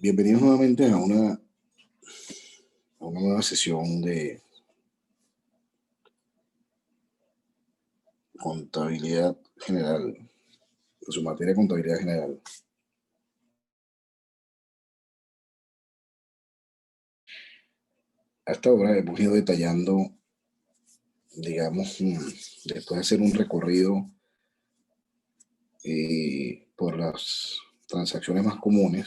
Bienvenidos nuevamente a una nueva sesión de contabilidad general, de su materia de contabilidad general. Hasta ahora hemos ido detallando, digamos, después de hacer un recorrido por las transacciones más comunes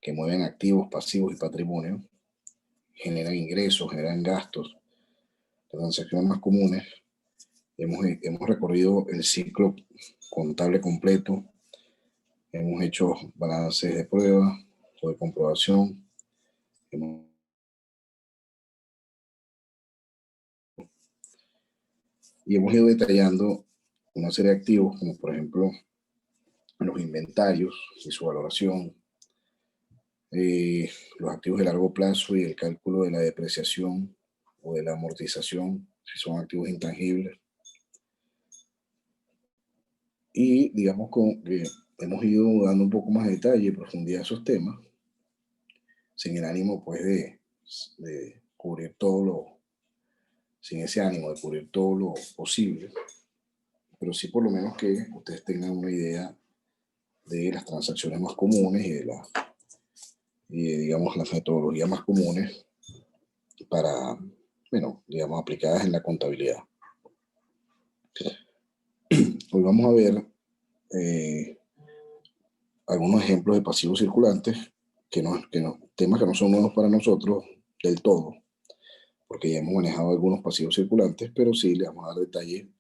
que mueven activos, pasivos y patrimonio, generan ingresos, generan gastos. Las transacciones más comunes, hemos recorrido el ciclo contable completo. Hemos hecho balances de prueba o de comprobación. Y hemos ido detallando una serie de activos, como por ejemplo los inventarios y su valoración, los activos de largo plazo y el cálculo de la depreciación o de la amortización, si son activos intangibles. Y digamos que hemos ido dando un poco más de detalle y profundidad a esos temas, sin el ánimo pues de cubrir todo sin ese ánimo de cubrir todo lo posible, pero sí por lo menos que ustedes tengan una idea de las transacciones más comunes digamos, las metodologías más comunes para, bueno, digamos, aplicadas en la contabilidad. Hoy vamos a ver algunos ejemplos de pasivos circulantes, temas que no son nuevos para nosotros del todo, porque ya hemos manejado algunos pasivos circulantes, pero sí le vamos a dar detalle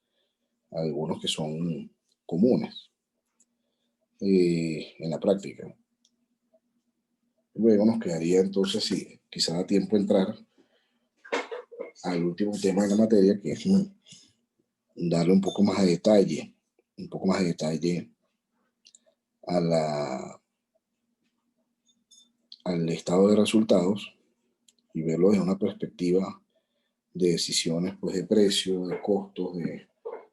a algunos que son comunes en la práctica. Luego nos quedaría entonces, si quizá da tiempo entrar al último tema de la materia, que es darle un poco más de detalle, a al estado de resultados y verlo desde una perspectiva de decisiones pues, de precio, de costos, de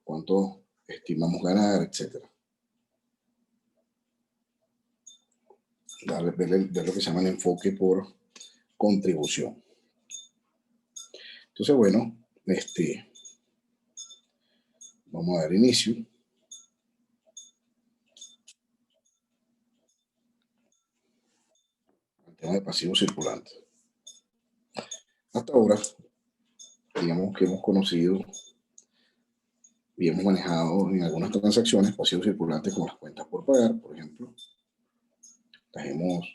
cuánto estimamos ganar, etc. Ver lo que se llama el enfoque por contribución. Entonces, bueno, vamos a dar inicio. Al tema de pasivos circulantes. Hasta ahora, digamos que hemos conocido y hemos manejado en algunas transacciones pasivos circulantes como las cuentas por pagar, por ejemplo. Las hemos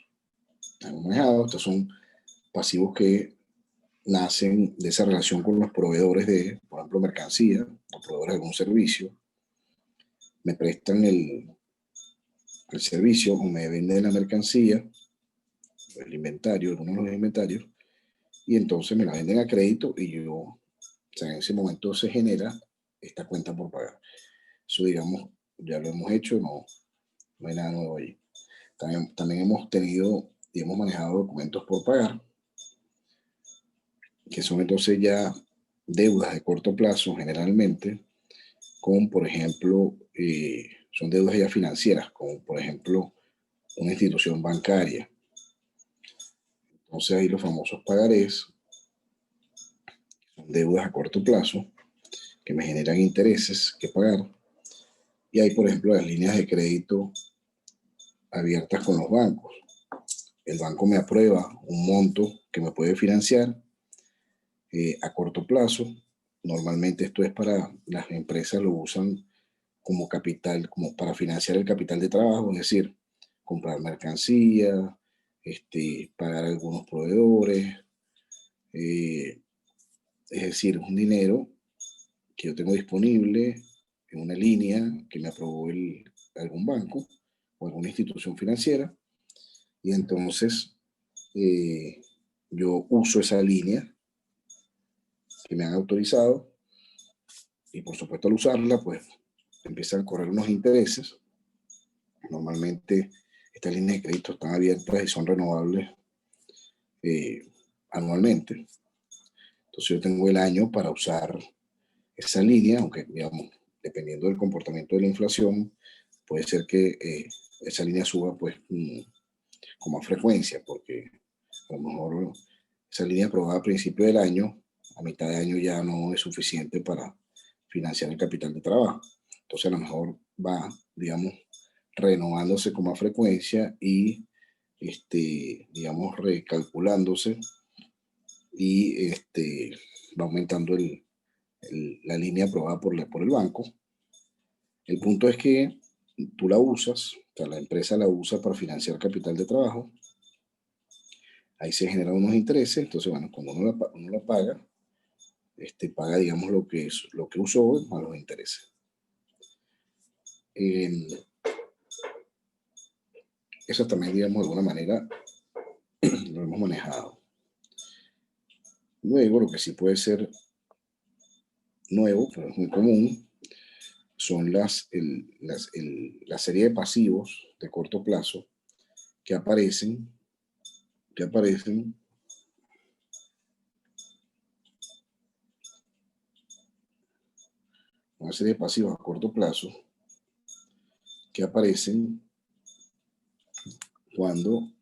manejado. Estos son pasivos que nacen de esa relación con los proveedores de, por ejemplo, mercancía o proveedores de algún servicio. Me prestan el servicio o me venden la mercancía, el inventario, algunos de los inventarios, y entonces me la venden a crédito y yo, o sea, en ese momento se genera esta cuenta por pagar. Eso, digamos, ya lo hemos hecho, no hay nada nuevo ahí. También hemos tenido y hemos manejado documentos por pagar, que son entonces ya deudas de corto plazo generalmente, con, por ejemplo, son deudas ya financieras, como por ejemplo una institución bancaria. Entonces ahí los famosos pagarés son deudas a corto plazo que me generan intereses que pagar. Y hay, por ejemplo, las líneas de crédito abiertas con los bancos. El banco me aprueba un monto que me puede financiar a corto plazo. Normalmente esto es para las empresas, lo usan como capital, como para financiar el capital de trabajo, es decir, comprar mercancía, pagar a algunos proveedores, es decir, un dinero que yo tengo disponible en una línea que me aprobó algún banco o alguna institución financiera, y entonces yo uso esa línea que me han autorizado, y por supuesto al usarla, pues empiezan a correr unos intereses. Normalmente estas líneas de crédito están abiertas y son renovables anualmente. Entonces yo tengo el año para usar esa línea, aunque digamos, dependiendo del comportamiento de la inflación, puede ser que esa línea suba pues con más frecuencia, porque a lo mejor esa línea aprobada a principio del año, a mitad de año ya no es suficiente para financiar el capital de trabajo. Entonces a lo mejor va, digamos, renovándose con más frecuencia y, digamos, recalculándose y va aumentando la línea aprobada por el banco. El punto es que tú la usas, o sea, la empresa la usa para financiar capital de trabajo. Ahí se generan unos intereses. Entonces, bueno, cuando uno la paga, paga, digamos, lo que usó más los intereses. Eso también, digamos, de alguna manera lo hemos manejado. Luego, lo que sí puede ser nuevo, pero es muy común, son la serie de pasivos de corto plazo que aparecen una serie de pasivos a corto plazo que aparecen cuando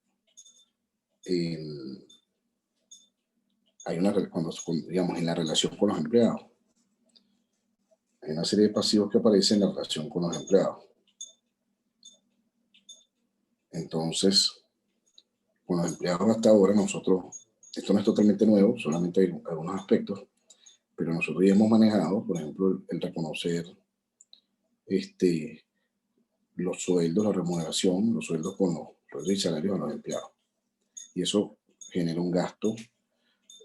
digamos, en la relación con los empleados. Hay una serie de pasivos que aparecen en la relación con los empleados. Entonces, con los empleados hasta ahora nosotros, esto no es totalmente nuevo, solamente hay algunos aspectos, pero nosotros ya hemos manejado, por ejemplo, el reconocer los sueldos, la remuneración, los sueldos con los sueldos y salarios de los empleados. Y eso genera un gasto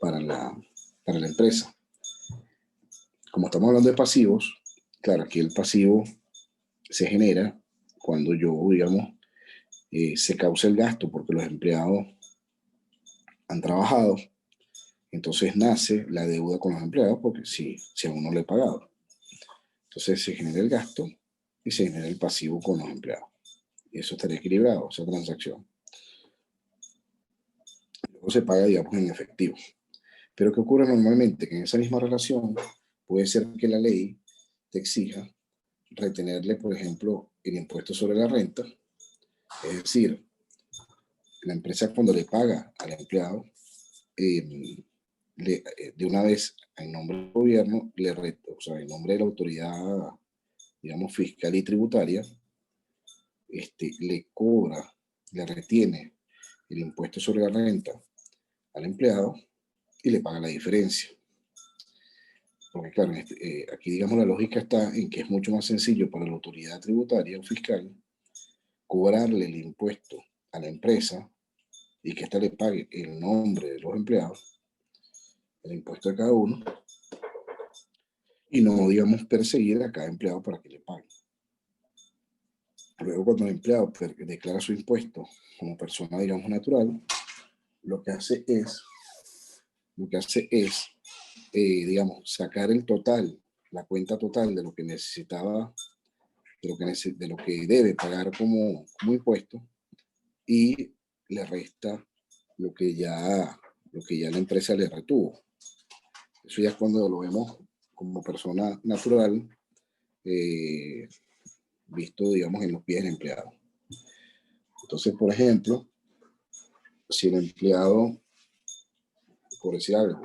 para la empresa. Como estamos hablando de pasivos, claro, aquí el pasivo se genera cuando digamos, se causa el gasto porque los empleados han trabajado. Entonces nace la deuda con los empleados porque si aún no le he pagado. Entonces se genera el gasto y se genera el pasivo con los empleados. Y eso estaría equilibrado, esa transacción. Luego se paga, digamos, en efectivo. Pero ¿qué ocurre normalmente? Que en esa misma relación puede ser que la ley te exija retenerle, por ejemplo, el impuesto sobre la renta. Es decir, la empresa cuando le paga al empleado, de una vez, en nombre del gobierno, o sea, en nombre de la autoridad, digamos, fiscal y tributaria, le cobra, le retiene el impuesto sobre la renta al empleado y le paga la diferencia. Porque claro, aquí, digamos, la lógica está en que es mucho más sencillo para la autoridad tributaria o fiscal cobrarle el impuesto a la empresa y que ésta le pague en nombre de los empleados el impuesto de cada uno y no, digamos, perseguir a cada empleado para que le pague. Luego, cuando el empleado declara su impuesto como persona, digamos, natural, lo que hace es digamos, sacar el total, la cuenta total de lo que necesitaba, de lo que debe pagar como impuesto y le resta lo que ya la empresa le retuvo. Eso ya es cuando lo vemos como persona natural, visto, digamos, en los pies del empleado. Entonces, por ejemplo, si el empleado, por decir algo,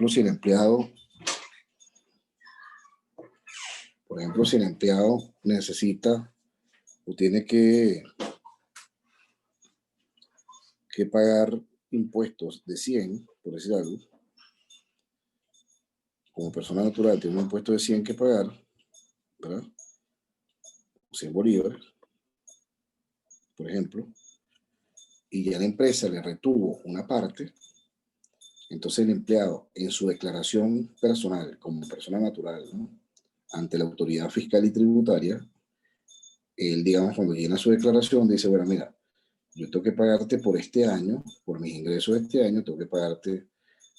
si el empleado necesita o tiene que pagar impuestos de 100, por decir algo, como persona natural tiene un impuesto de 100 que pagar, ¿verdad? 100 bolívares, por ejemplo, y ya la empresa le retuvo una parte, entonces el empleado en su declaración personal como persona natural, ¿no?, ante la autoridad fiscal y tributaria, él, digamos, cuando llena su declaración dice, bueno, mira, yo tengo que pagarte por este año, por mis ingresos de este año, tengo que pagarte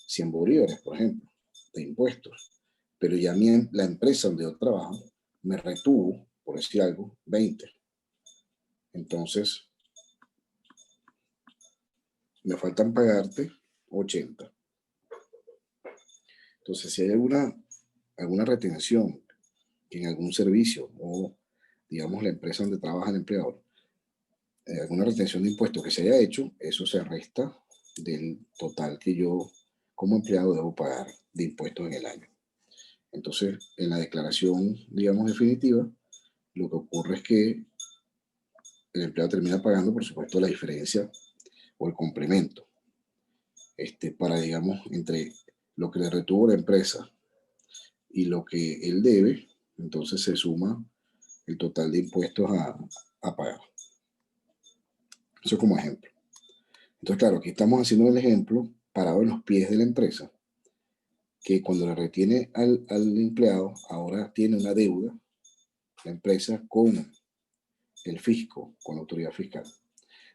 100 bolívares, por ejemplo, de impuestos. Pero ya la empresa donde yo trabajo me retuvo, por decir algo, 20. Entonces, me faltan pagarte 80. Entonces, si hay alguna alguna retención en algún servicio o, digamos, la empresa donde trabaja el empleador, alguna retención de impuestos que se haya hecho, eso se resta del total que yo como empleado debo pagar de impuestos en el año. Entonces, en la declaración, digamos, definitiva, lo que ocurre es que el empleado termina pagando, por supuesto, la diferencia o el complemento para, digamos, entre lo que le retuvo la empresa y lo que él debe, entonces se suma el total de impuestos a pagar. Eso como ejemplo. Entonces, claro, aquí estamos haciendo el ejemplo parado en los pies de la empresa, que cuando le retiene al empleado, ahora tiene una deuda, la empresa, con el fisco, con la autoridad fiscal.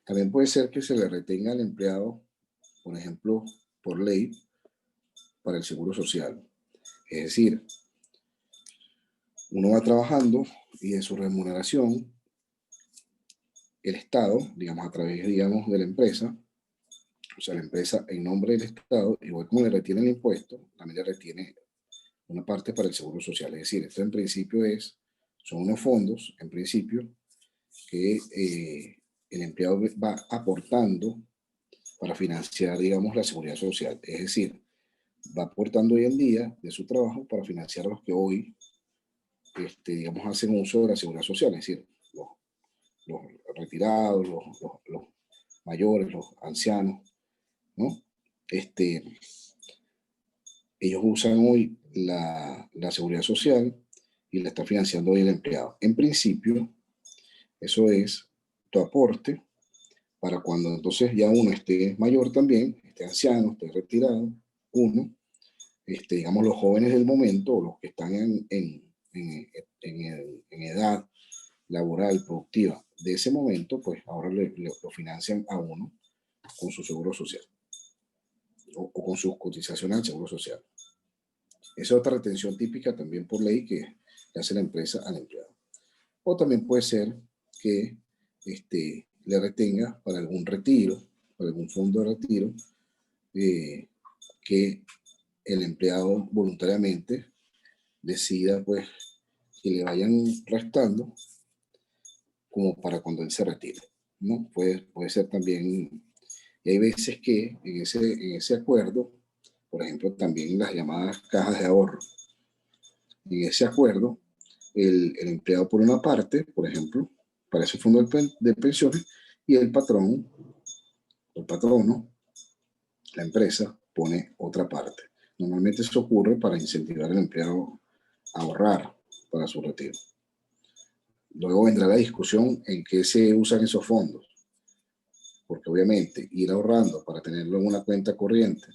También puede ser que se le retenga al empleado, por ejemplo, por ley, para el seguro social. Es decir, uno va trabajando y de su remuneración, el Estado, digamos, a través, digamos, de la empresa, o sea, la empresa en nombre del Estado, igual como le retiene el impuesto, también le retiene una parte para el seguro social. Es decir, esto en principio son unos fondos, en principio, que el empleado va aportando para financiar, digamos, la seguridad social. Es decir, va aportando hoy en día de su trabajo para financiar a los que hoy, digamos, hacen uso de la seguridad social. Es decir, los retirados, los mayores, los ancianos, ¿no? Ellos usan hoy la seguridad social y la está financiando hoy el empleado. En principio, eso es tu aporte para cuando entonces ya uno esté mayor también, esté anciano, esté retirado, uno, digamos los jóvenes del momento, o los que están en edad laboral, productiva de ese momento, pues ahora lo financian a uno con su seguro social o con sus cotizaciones al seguro social. Esa es otra retención típica también por ley que hace la empresa al empleado. O también puede ser que le retenga para algún retiro, para algún fondo de retiro, que el empleado voluntariamente decida pues que le vayan restando como para cuando él se retire, ¿no? Puede ser también, y hay veces que en ese acuerdo, por ejemplo, también las llamadas cajas de ahorro, en ese acuerdo, el empleado por una parte, por ejemplo, para ese fondo de pensiones, y el patrón, el patrono, la empresa, pone otra parte. Normalmente eso ocurre para incentivar al empleado a ahorrar para su retiro. Luego vendrá la discusión en qué se usan esos fondos, porque obviamente ir ahorrando para tenerlo en una cuenta corriente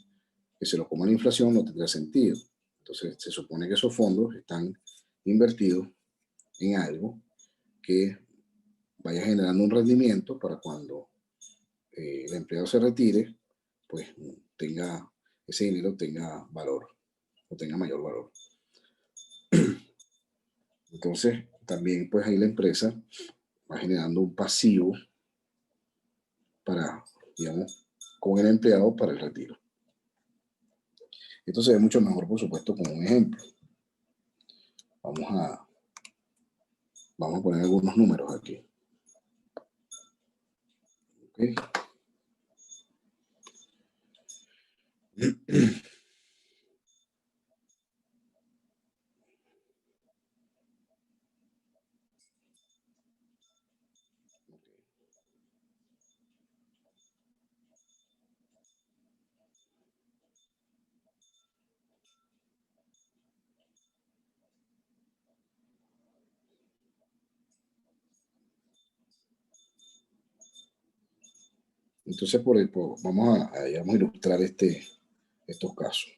que se lo coma la inflación no tendrá sentido. Entonces se supone que esos fondos están invertidos en algo que vaya generando un rendimiento para cuando el empleado se retire, pues ese dinero tenga valor o tenga mayor valor. Entonces, también pues ahí la empresa va generando un pasivo para, digamos, con el empleado para el retiro. Esto se ve mucho mejor, por supuesto, con un ejemplo. Vamos a poner algunos números aquí. ¿Okay? Entonces, vamos a ilustrar estos casos.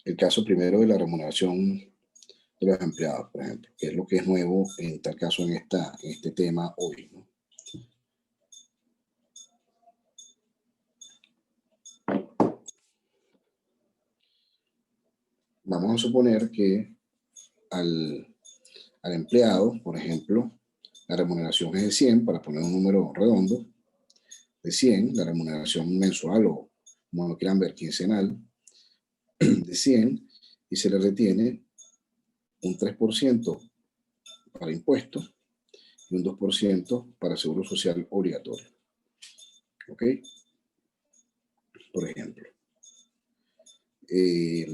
El caso primero de la remuneración de los empleados, por ejemplo, que es lo que es nuevo en tal caso en este tema hoy, ¿no? Vamos a suponer que al empleado, por ejemplo, la remuneración es de 100, para poner un número redondo, de 100, la remuneración mensual o, como lo quieran ver, quincenal, de 100, y se le retiene un 3% para impuestos y un 2% para seguro social obligatorio. ¿Ok? Por ejemplo. Y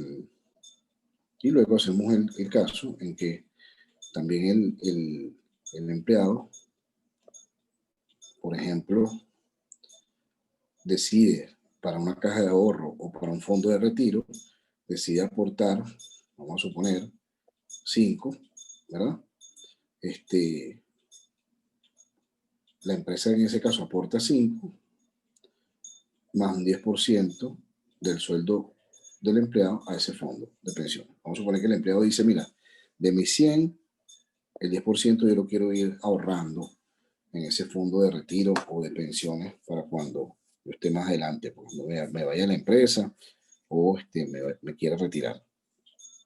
luego hacemos el caso en que también el empleado, por ejemplo, decide para una caja de ahorro o para un fondo de retiro, decide aportar, vamos a suponer, 5, ¿verdad? La empresa en ese caso aporta 5, más un 10% del sueldo del empleado a ese fondo de pensión. Vamos a suponer que el empleado dice, mira, de mis 100, el 10% yo lo quiero ir ahorrando en ese fondo de retiro o de pensiones para cuando yo esté más adelante, cuando me vaya a la empresa o me quiera retirar,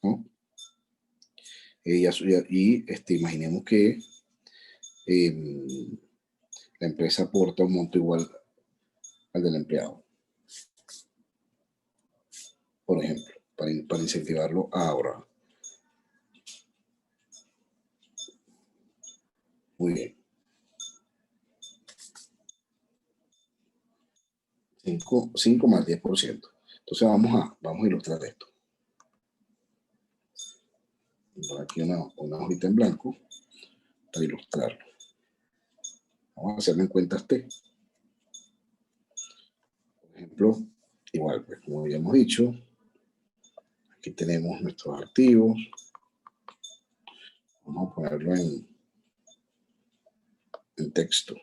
¿no? Imaginemos que la empresa aporta un monto igual al del empleado, por ejemplo, para incentivarlo a ahorrar. Muy bien. 5 más 10%. Entonces vamos a ilustrar esto. Por aquí una hojita en blanco para ilustrarlo. Vamos a hacerlo en cuentas T. Por ejemplo, igual, pues como ya hemos dicho, aquí tenemos nuestros activos. Vamos a ponerlo en texto.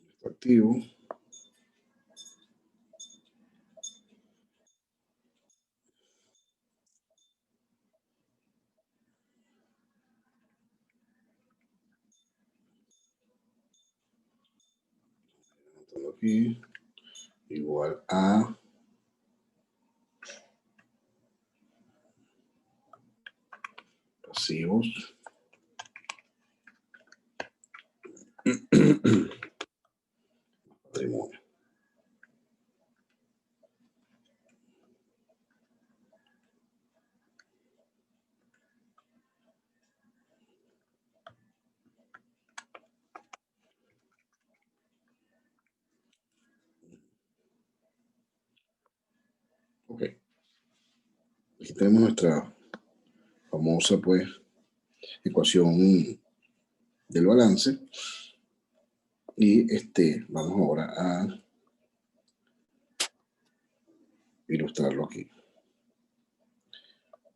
Nuestro activo. Aquí, igual a pasivos. Patrimonio. Ok. Aquí tenemos nuestra famosa, pues, ecuación del balance. Y vamos ahora a ilustrarlo aquí.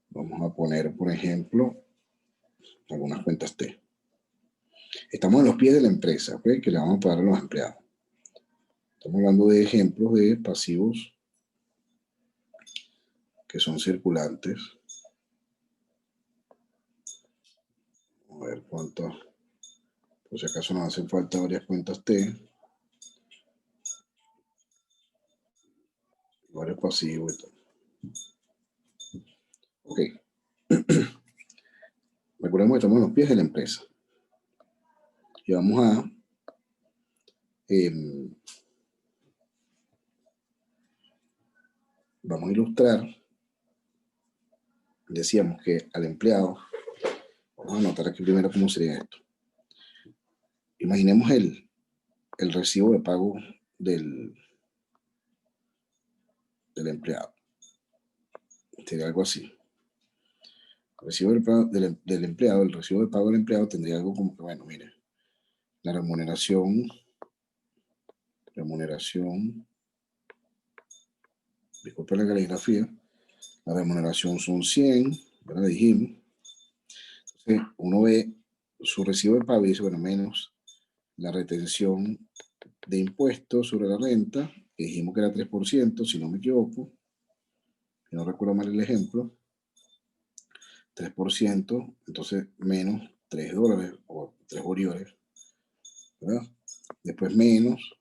Vamos a poner, por ejemplo, algunas cuentas T. Estamos en los pies de la empresa, ¿ok? Que le vamos a pagar a los empleados. Estamos hablando de ejemplos de pasivos que son circulantes. A ver cuántos, por si acaso nos hacen falta varias cuentas T. Varios pasivos y todo. Ok. Recordemos que estamos en los pies de la empresa. Y vamos a ilustrar. Decíamos que al empleado, vamos a anotar aquí primero cómo sería esto. Imaginemos el recibo de pago del empleado. Sería algo así. El recibo del empleado, el recibo de pago del empleado tendría algo como que, bueno, mire, la remuneración, disculpe la caligrafía, la remuneración son 100, ¿verdad? Dijimos. Entonces, uno ve su recibo de pago y dice, bueno, menos la retención de impuestos sobre la renta, que dijimos que era 3%, si no me equivoco, si no recuerdo mal el ejemplo, 3%, entonces menos $3 o 3 bolívares, ¿verdad? Después menos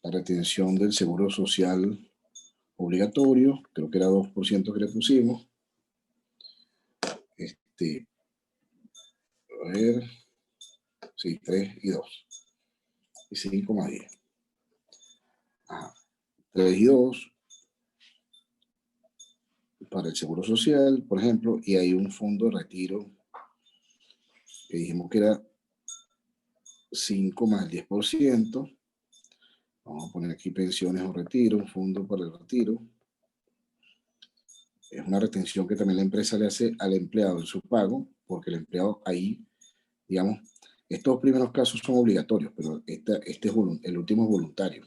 la retención del seguro social obligatorio, creo que era 2% que le pusimos. A ver, Sí, 3 y 2. Y 5 más 10. Ajá. 3 y 2 para el Seguro Social, por ejemplo, y hay un fondo de retiro que dijimos que era 5 más el 10%. Vamos a poner aquí pensiones o retiro, un fondo para el retiro. Es una retención que también la empresa le hace al empleado en su pago, porque el empleado ahí, digamos, estos primeros casos son obligatorios, pero este es el último es voluntario.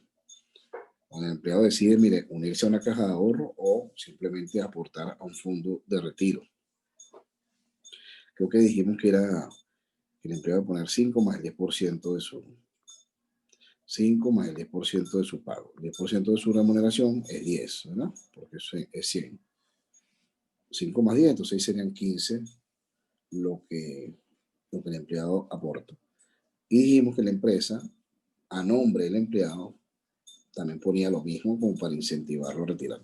Cuando el empleado decide, mire, unirse a una caja de ahorro o simplemente aportar a un fondo de retiro. Creo que dijimos que era el empleado poner 5 más el 10% de su 5 más el 10% de su pago. El 10% de su remuneración es 10, ¿verdad? Porque es 100. 5 más 10, entonces ahí serían 15 lo que el empleado aporta. Y dijimos que la empresa, a nombre del empleado, también ponía lo mismo como para incentivarlo a retirar.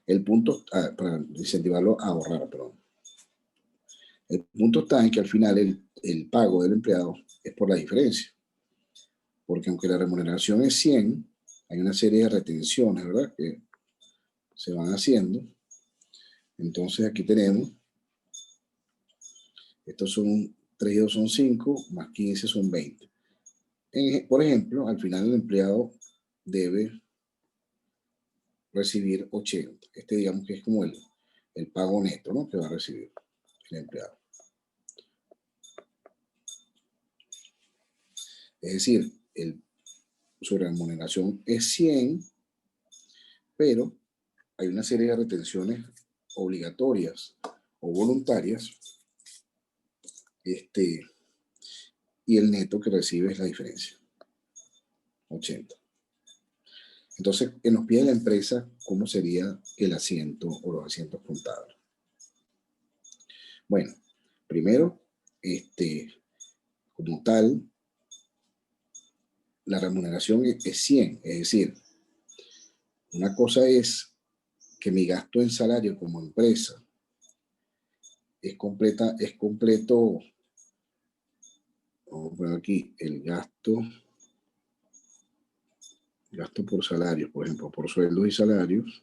El punto, para incentivarlo a ahorrar, perdón. El punto está en que al final el pago del empleado es por la diferencia. Porque aunque la remuneración es 100, hay una serie de retenciones, ¿verdad? Que se van haciendo. Entonces aquí tenemos, estos son 3 y 2 son 5, más 15 son 20. Por ejemplo, al final el empleado debe recibir 80. Este digamos que es como el pago neto, ¿no? Que va a recibir el empleado. Es decir, su remuneración es 100, pero hay una serie de retenciones obligatorias o voluntarias, y el neto que recibe es la diferencia, 80. Entonces, en los pies de la empresa, ¿cómo sería el asiento o los asientos contables? Bueno, primero, como tal, la remuneración es 100, es decir, una cosa es que mi gasto en salario como empresa es completo, vamos a poner aquí el gasto por salarios, por ejemplo, por sueldos y salarios,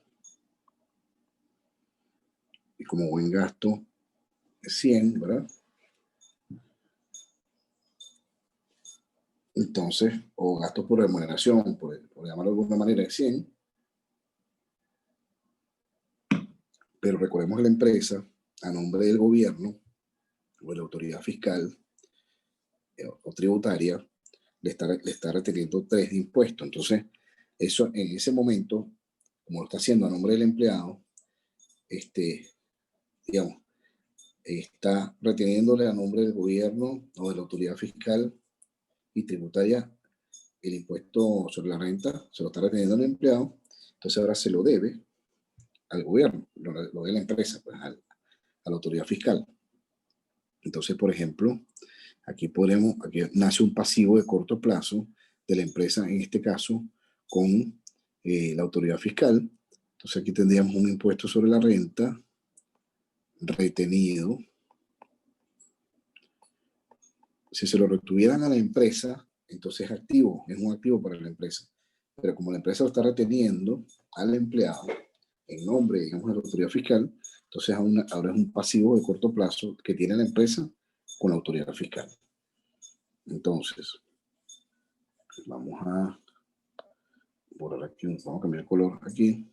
y como buen gasto es 100, ¿verdad? Entonces, o gasto por remuneración, por llamarlo de alguna manera, es 100, pero recordemos que la empresa, a nombre del gobierno o de la autoridad fiscal o tributaria, le está reteniendo 3 de impuestos. Entonces, eso en ese momento, como lo está haciendo a nombre del empleado, digamos, está reteniéndole a nombre del gobierno o de la autoridad fiscal y tributaria el impuesto sobre la renta, se lo está reteniendo al empleado, entonces ahora se lo debe al gobierno, lo debe la empresa, pues a la autoridad fiscal. Entonces, por ejemplo, aquí nace un pasivo de corto plazo de la empresa, en este caso, con la autoridad fiscal. Entonces aquí tendríamos un impuesto sobre la renta retenido. Si se lo retuvieran a la empresa, entonces es activo, es un activo para la empresa. Pero como la empresa lo está reteniendo al empleado en nombre, digamos, de la autoridad fiscal, entonces ahora es un pasivo de corto plazo que tiene la empresa con la autoridad fiscal. Entonces, vamos a borrar aquí, vamos a cambiar el color aquí.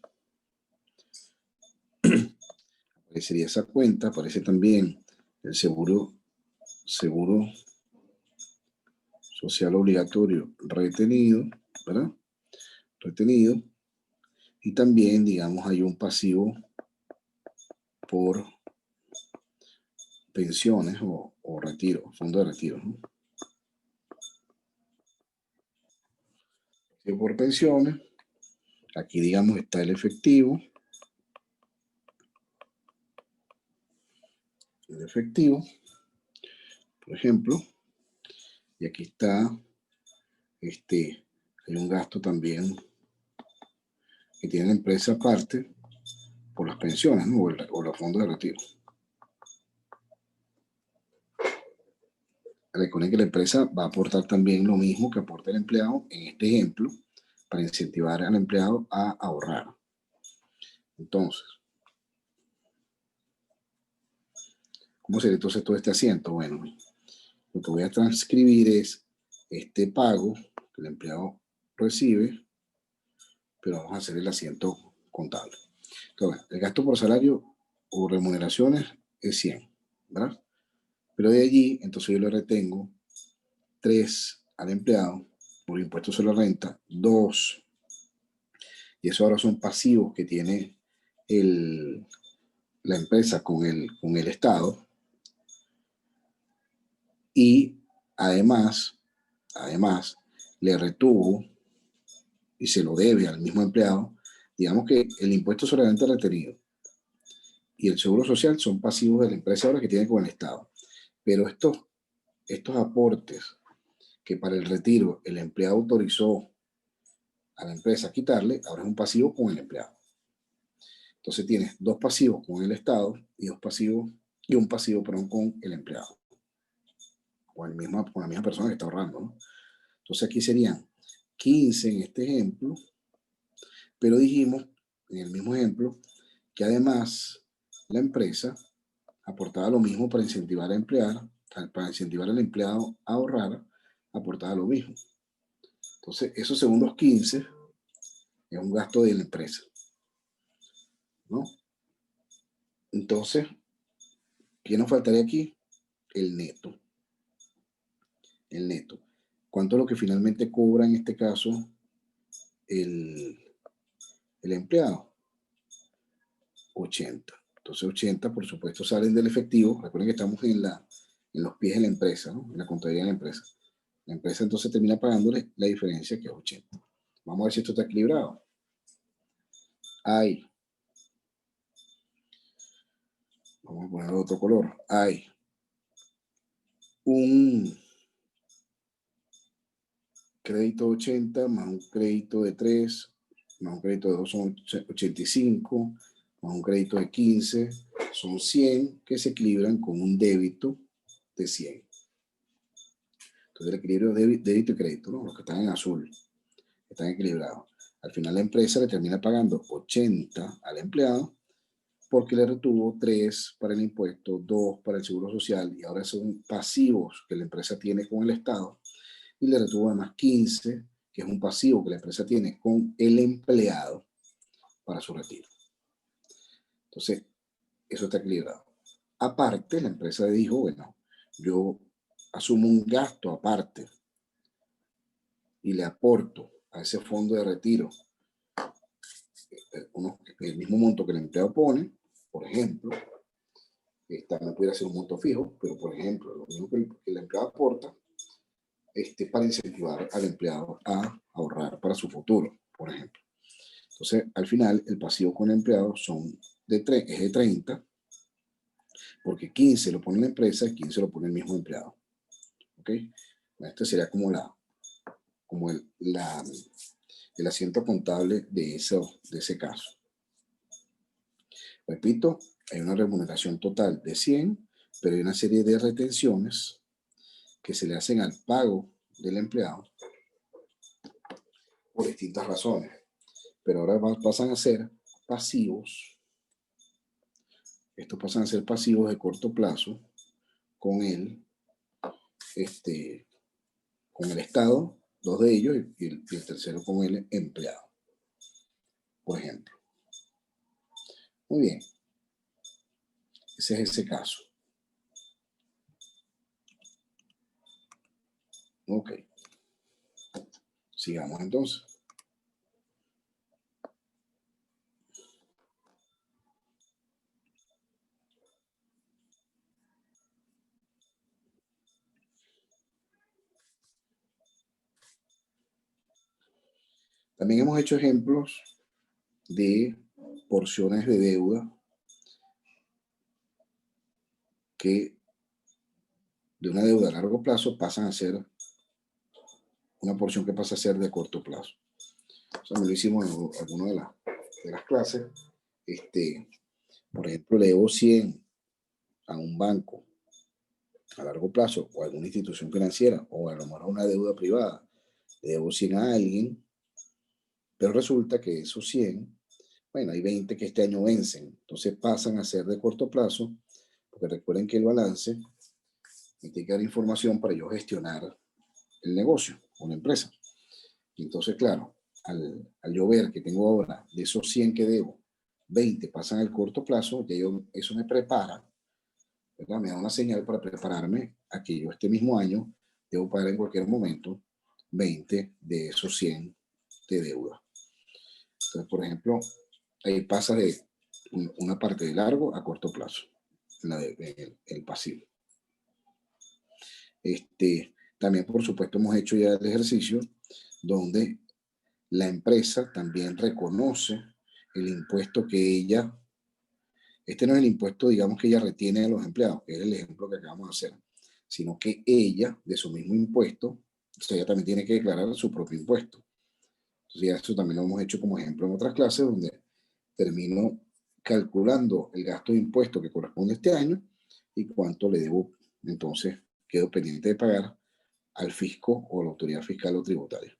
Aparecería esa cuenta, aparece también el seguro social obligatorio retenido, ¿verdad? Retenido. Y también, digamos, hay un pasivo por pensiones o retiro, fondo de retiro, ¿no? Y por pensiones, aquí, digamos, está el efectivo. El efectivo, por ejemplo, y aquí está, hay un gasto también que tiene la empresa aparte por las pensiones, ¿no? o los fondos de retiro. recuerden que la empresa va a aportar también lo mismo que aporta el empleado en este ejemplo para incentivar al empleado a ahorrar. Entonces, ¿cómo sería entonces todo este asiento? Bueno, lo que voy a transcribir es este pago que el empleado recibe, pero vamos a hacer el asiento contable. Entonces, el gasto por salario o remuneraciones es 100, ¿verdad? Pero de allí, entonces yo le retengo 3 al empleado por impuesto sobre la renta, 2, y eso ahora son pasivos que tiene la empresa con el Estado, y además le retuvo y se lo debe al mismo empleado. Digamos que el impuesto sobre la renta retenido y el seguro social son pasivos de la empresa ahora que tiene con el Estado. Pero estos aportes que para el retiro el empleado autorizó a la empresa quitarle, ahora es un pasivo con el empleado. Entonces tienes 2 pasivos con el Estado y un pasivo con el empleado. Con la misma persona que está ahorrando, ¿no? Entonces aquí serían 15 en este ejemplo, pero dijimos en el mismo ejemplo que además la empresa aportaba lo mismo para incentivar al empleado a ahorrar, aportaba lo mismo. Entonces, esos segundos 15 es un gasto de la empresa, ¿no? Entonces, ¿qué nos faltaría aquí? El neto. El neto. ¿Cuánto es lo que finalmente cobra en este caso el empleado? 80. Entonces 80, por supuesto, salen del efectivo. Recuerden que estamos en los pies de la empresa, ¿no? En la contabilidad de la empresa. La empresa entonces termina pagándole la diferencia, que es 80. Vamos a ver si esto está equilibrado. Vamos a poner otro color. Hay un crédito de 80 más un crédito de 3, más un crédito de 2 son 85, más un crédito de 15 son 100, que se equilibran con un débito de 100. Entonces el equilibrio de débito y crédito, ¿no? Los que están en azul, están equilibrados. Al final la empresa le termina pagando 80 al empleado porque le retuvo 3 para el impuesto, 2 para el seguro social, y ahora son pasivos que la empresa tiene con el Estado, y le retuvo además 15, que es un pasivo que la empresa tiene con el empleado para su retiro. Entonces, eso está equilibrado. Aparte, la empresa dijo, bueno, yo asumo un gasto aparte y le aporto a ese fondo de retiro el mismo monto que el empleado pone, por ejemplo. No pudiera ser un monto fijo, pero por ejemplo, lo mismo que el empleado aporta, para incentivar al empleado a ahorrar para su futuro, por ejemplo. Entonces, al final, el pasivo con el empleado es de 30, porque 15 lo pone la empresa y 15 lo pone el mismo empleado. ¿Ok? Este sería como el asiento contable de ese caso. Repito, hay una remuneración total de 100, pero hay una serie de retenciones que se le hacen al pago del empleado por distintas razones. Pero ahora pasan a ser pasivos. Estos pasan a ser pasivos de corto plazo con el Estado, 2 de ellos, y el tercero con el empleado, por ejemplo. Muy bien. Ese es ese caso. Ok. Sigamos entonces. También hemos hecho ejemplos de porciones de deuda que de una deuda a largo plazo pasan a ser una porción que pasa a ser de corto plazo. O sea, me lo hicimos en alguna de las clases. Por ejemplo, le debo 100 a un banco a largo plazo o alguna institución financiera o a lo mejor una deuda privada, le debo 100 a alguien, pero resulta que esos 100, bueno, hay 20 que este año vencen, entonces pasan a ser de corto plazo, porque recuerden que el balance me tiene que dar información para yo gestionar el negocio o la empresa. Y entonces, claro, al yo ver que tengo ahora de esos 100 que debo, 20 pasan al corto plazo, ya eso me prepara, ¿verdad? Me da una señal para prepararme a que yo este mismo año debo pagar en cualquier momento 20 de esos 100 de deuda. Entonces, por ejemplo, ahí pasa de una parte de largo a corto plazo, el pasivo. También, por supuesto, hemos hecho ya el ejercicio donde la empresa también reconoce el impuesto que ella, no es el impuesto, digamos, que ella retiene a los empleados, que es el ejemplo que acabamos de hacer, sino que ella, de su mismo impuesto, o sea, ella también tiene que declarar su propio impuesto. Entonces, ya eso también lo hemos hecho como ejemplo en otras clases, donde termino calculando el gasto de impuesto que corresponde este año y cuánto le debo, entonces, quedo pendiente de pagar al fisco o a la autoridad fiscal o tributaria.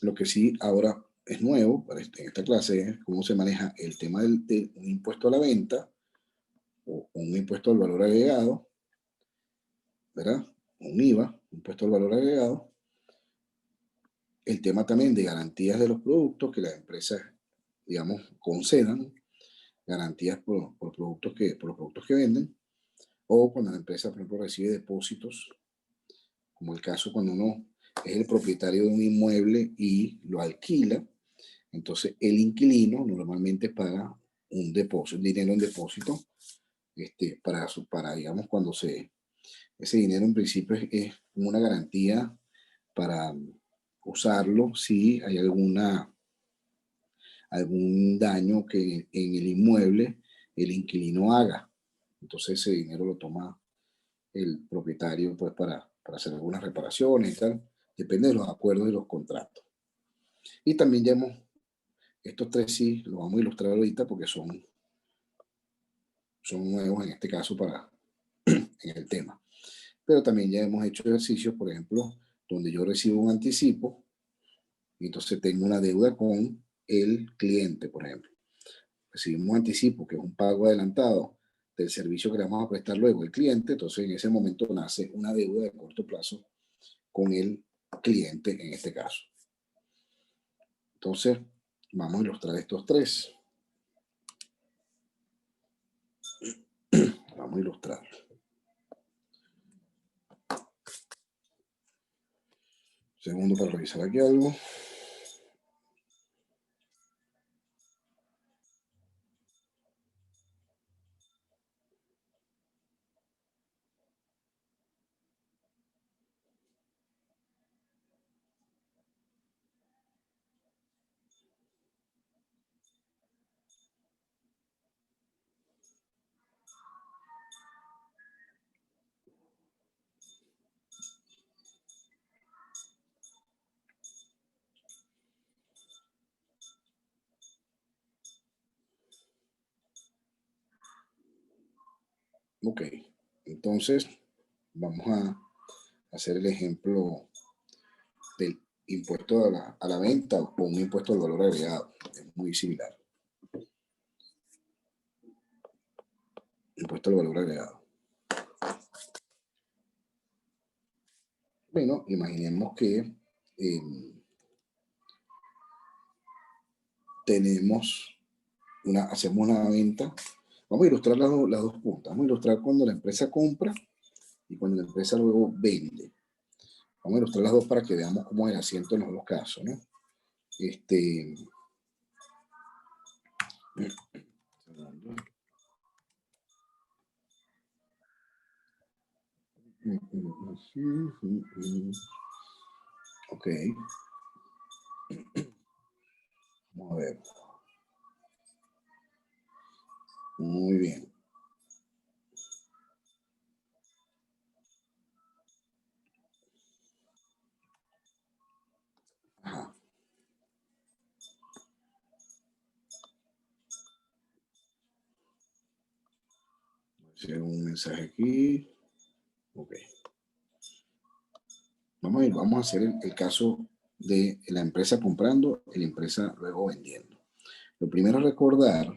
Lo que sí ahora es nuevo para en esta clase es cómo se maneja el tema de un impuesto a la venta o un impuesto al valor agregado, ¿verdad? Un IVA, impuesto al valor agregado. El tema también de garantías de los productos que las empresas, digamos, concedan, garantías por los productos que venden, o cuando la empresa, por ejemplo, recibe depósitos, como el caso cuando uno es el propietario de un inmueble y lo alquila. Entonces, el inquilino normalmente paga un depósito, un dinero en depósito, para digamos, ese dinero en principio es una garantía para usarlo si hay algún daño que en el inmueble el inquilino haga. Entonces, ese dinero lo toma el propietario, pues, para hacer algunas reparaciones y tal. Depende de los acuerdos y los contratos. Y también ya estos tres sí, los vamos a ilustrar ahorita porque son nuevos en este caso en el tema. Pero también ya hemos hecho ejercicios, por ejemplo, donde yo recibo un anticipo y entonces tengo una deuda con el cliente, por ejemplo. Recibimos un anticipo, que es un pago adelantado del servicio que le vamos a prestar luego al cliente, entonces en ese momento nace una deuda de corto plazo con el cliente en este caso. Entonces, vamos a ilustrar estos tres. Vamos a ilustrar. Segundo para revisar aquí algo. Ok, entonces vamos a hacer el ejemplo del impuesto a la venta o un impuesto al valor agregado. Es muy similar. Impuesto al valor agregado. Bueno, imaginemos que hacemos una venta. Vamos a ilustrar las dos puntas. Vamos a ilustrar cuando la empresa compra y cuando la empresa luego vende. Vamos a ilustrar las dos para que veamos cómo es el asiento en los dos casos, ¿no? Ok. Vamos a ver. Muy bien. Ajá. Hacer un mensaje aquí. Ok. Vamos a hacer el caso de la empresa comprando y la empresa luego vendiendo. Lo primero a recordar,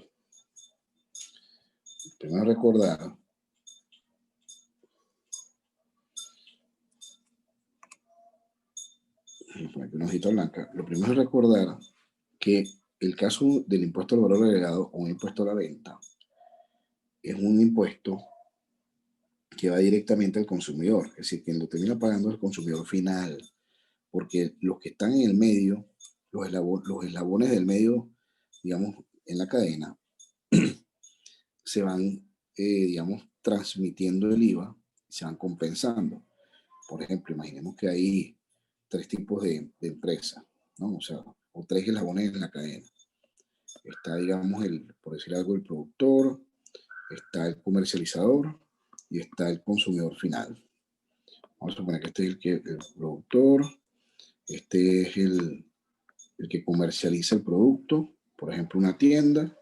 una hojita blanca, lo primero es recordar que el caso del impuesto al valor agregado o un impuesto a la venta es un impuesto que va directamente al consumidor, es decir, quien lo termina pagando es el consumidor final, porque los que están en el medio, los eslabones del medio, digamos, en la cadena, se van, digamos, transmitiendo el IVA, se van compensando. Por ejemplo, imaginemos que hay tres tipos de empresas, ¿no? O sea, o tres eslabones en la cadena. Está, digamos, por decir algo, el productor, está el comercializador y está el consumidor final. Vamos a suponer que este es el productor, este es el que comercializa el producto, por ejemplo, una tienda,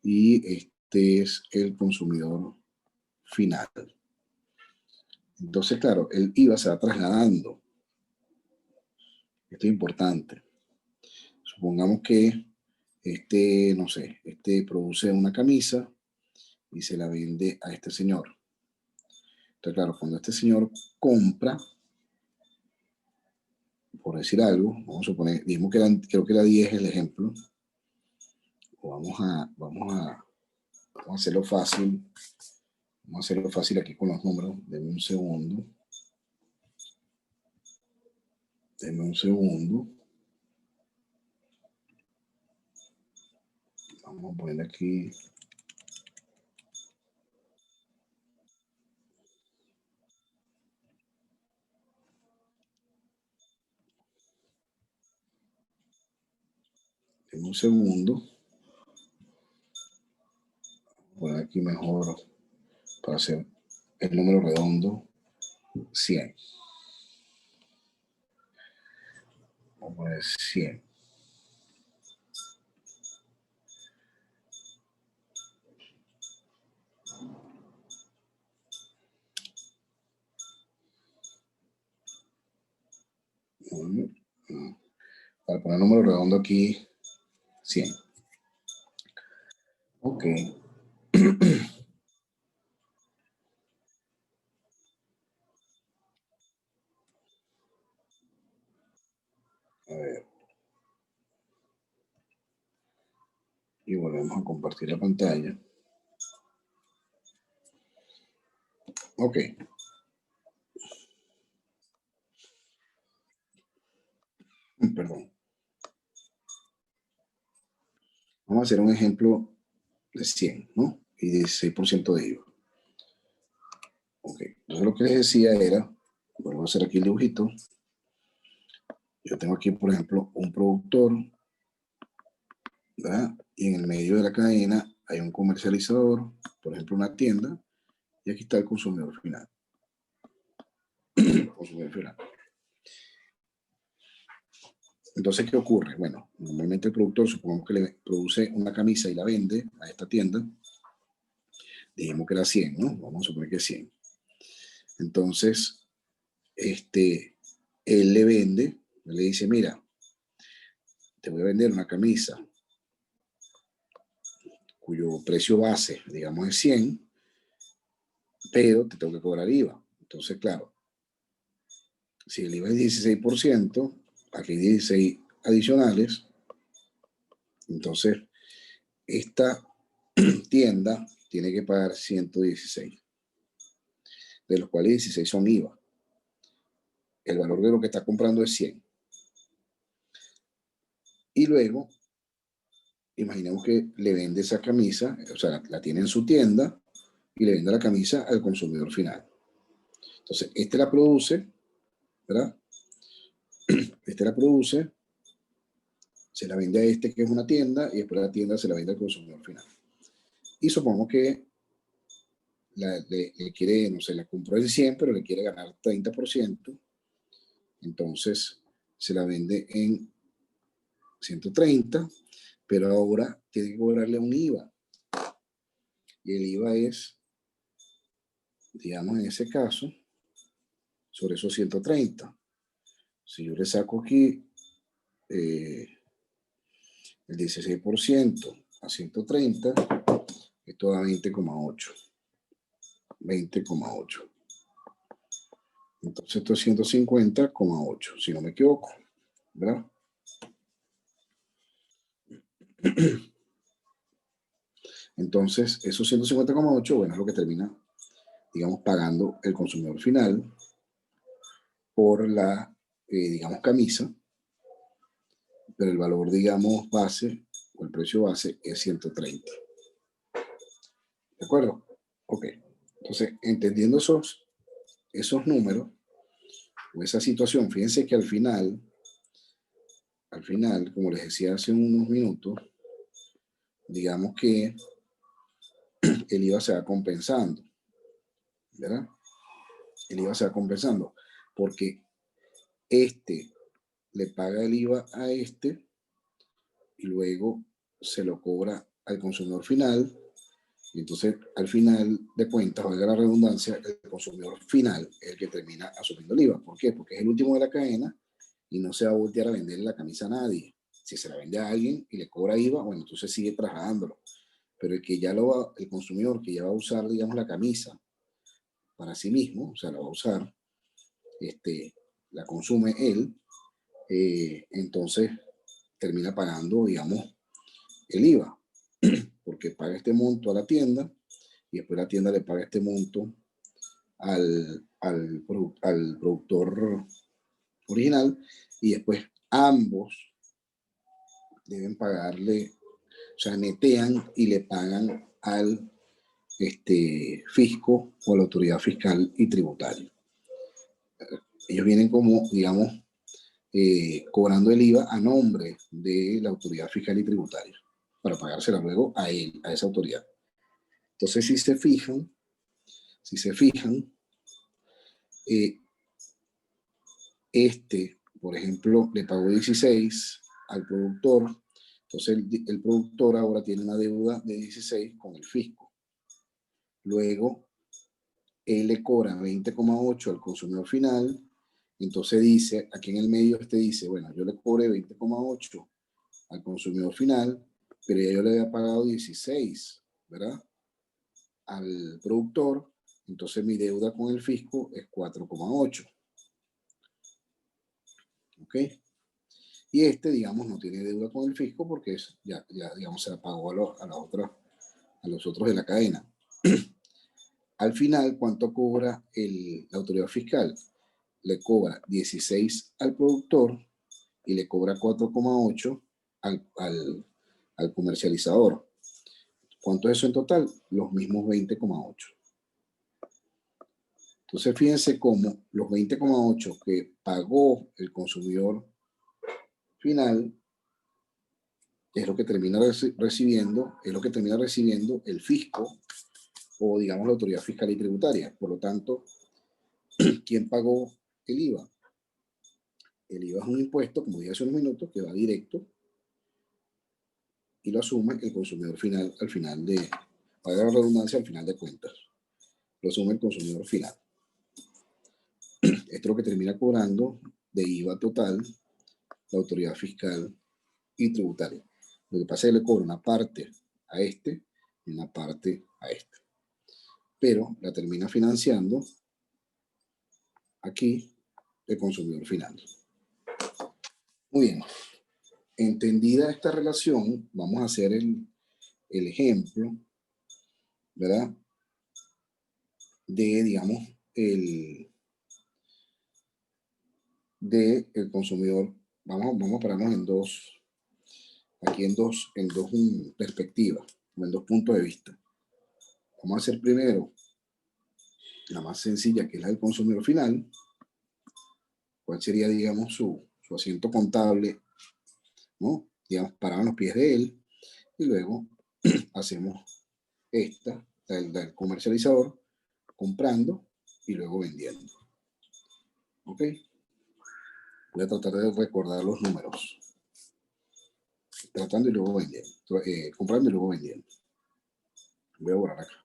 y este es el consumidor final. Entonces, claro, el IVA se va trasladando. Esto es importante. Supongamos que no sé, produce una camisa y se la vende a este señor. Entonces, claro, cuando este señor compra, por decir algo, vamos a suponer, dijimos que creo que era 10 el ejemplo, o vamos a hacerlo fácil. Vamos a hacerlo fácil aquí con los números. Denme un segundo. Vamos a poner aquí. Denme un segundo. Voy a poner aquí mejor para hacer el número redondo 100. Vamos a poner 100. Para poner el número redondo aquí 100. Ok. A ver. Y volvemos a compartir la pantalla. Ok. Perdón. Vamos a hacer un ejemplo de 100, ¿no? Y 16% de IVA. Ok. Entonces lo que les decía era, vuelvo a hacer aquí el dibujito. Yo tengo aquí, por ejemplo, un productor, ¿verdad? Y en el medio de la cadena hay un comercializador, por ejemplo, una tienda, y aquí está el consumidor final. Consumidor final. Entonces, ¿qué ocurre? Bueno, normalmente el productor, supongamos que le produce una camisa y la vende a esta tienda. Dijimos que era 100, ¿no? Vamos a suponer que es 100. Entonces, él le vende, él le dice, mira, te voy a vender una camisa cuyo precio base, digamos, es 100, pero te tengo que cobrar IVA. Entonces, claro, si el IVA es 16%, aquí hay 16 adicionales, entonces esta tienda tiene que pagar 116, de los cuales 16 son IVA. El valor de lo que está comprando es 100. Y luego, imaginemos que le vende esa camisa, o sea, la tiene en su tienda y le vende la camisa al consumidor final. Entonces, la produce, ¿verdad? La produce, se la vende a que es una tienda, y después la tienda se la vende al consumidor final. Y supongo que le quiere, no sé, la compró en 100, pero le quiere ganar 30%, entonces se la vende en 130, pero ahora tiene que cobrarle un IVA. Y el IVA es digamos en ese caso, sobre esos 130. Si yo le saco aquí el 16% a 130, esto da 20,8. 20,8. Entonces esto es 150,8, si no me equivoco, ¿verdad? Entonces, esos 150,8, bueno, es lo que termina, digamos, pagando el consumidor final por la, digamos, camisa, pero el valor, digamos, base, o el precio base, es 130. ¿De acuerdo? Ok. Entonces, entendiendo esos números, o esa situación, fíjense que al final, como les decía hace unos minutos, digamos que el IVA se va compensando, ¿verdad? El IVA se va compensando, porque este le paga el IVA a este y luego se lo cobra al consumidor final. Y entonces, al final de cuentas, valga la redundancia, el consumidor final es el que termina asumiendo el IVA. ¿Por qué? Porque es el último de la cadena y no se va a voltear a vender la camisa a nadie. Si se la vende a alguien y le cobra IVA, bueno, entonces sigue trasladándolo. Pero el que ya lo va, el consumidor que ya va a usar, digamos, la camisa para sí mismo, o sea, la va a usar, la consume él, entonces termina pagando, digamos, el IVA, porque paga este monto a la tienda y después la tienda le paga este monto al productor original y después ambos deben pagarle, o sea, netean y le pagan al fisco o la autoridad fiscal y tributaria. Ellos vienen como, digamos, cobrando el IVA a nombre de la autoridad fiscal y tributaria para pagársela luego a él, a esa autoridad. Entonces, si se fijan, por ejemplo, le pagó 16 al productor, entonces el productor ahora tiene una deuda de 16 con el fisco. Luego, él le cobra 20,8 al consumidor final, entonces dice, aquí en el medio dice, bueno, yo le cobré 20,8 al consumidor final, pero ya yo le había pagado 16, ¿verdad? Al productor, entonces mi deuda con el fisco es 4,8. ¿Ok? Y digamos, no tiene deuda con el fisco porque ya digamos, se la pagó a los otros de la cadena. Al final, ¿cuánto cobra la autoridad fiscal? Le cobra 16 al productor y le cobra 4,8 al comercializador. ¿Cuánto es eso en total? Los mismos 20,8. Entonces, fíjense cómo los 20,8 que pagó el consumidor final es lo que termina recibiendo, el fisco o, digamos, la autoridad fiscal y tributaria. Por lo tanto, ¿quién pagó el IVA? El IVA es un impuesto, como dije hace unos minutos, que va directo y lo asume el consumidor final al final paga la redundancia, al final de cuentas. Lo asume el consumidor final. Esto es lo que termina cobrando de IVA total la autoridad fiscal y tributaria. Lo que pasa es que le cobra una parte a y una parte a pero la termina financiando aquí el consumidor final. Muy bien. Entendida esta relación, vamos a hacer el ejemplo, ¿verdad? De, digamos, el consumidor. Vamos a pararnos aquí en dos perspectivas, en dos puntos de vista. Vamos a hacer primero la más sencilla, que es la del consumidor final. ¿Cuál sería, digamos, su asiento contable, ¿no? Digamos, parado en los pies de él. Y luego hacemos del comercializador, comprando y luego vendiendo. ¿Ok? Voy a tratar de recordar los números. Tratando y luego vendiendo. Comprando y luego vendiendo. Voy a borrar acá.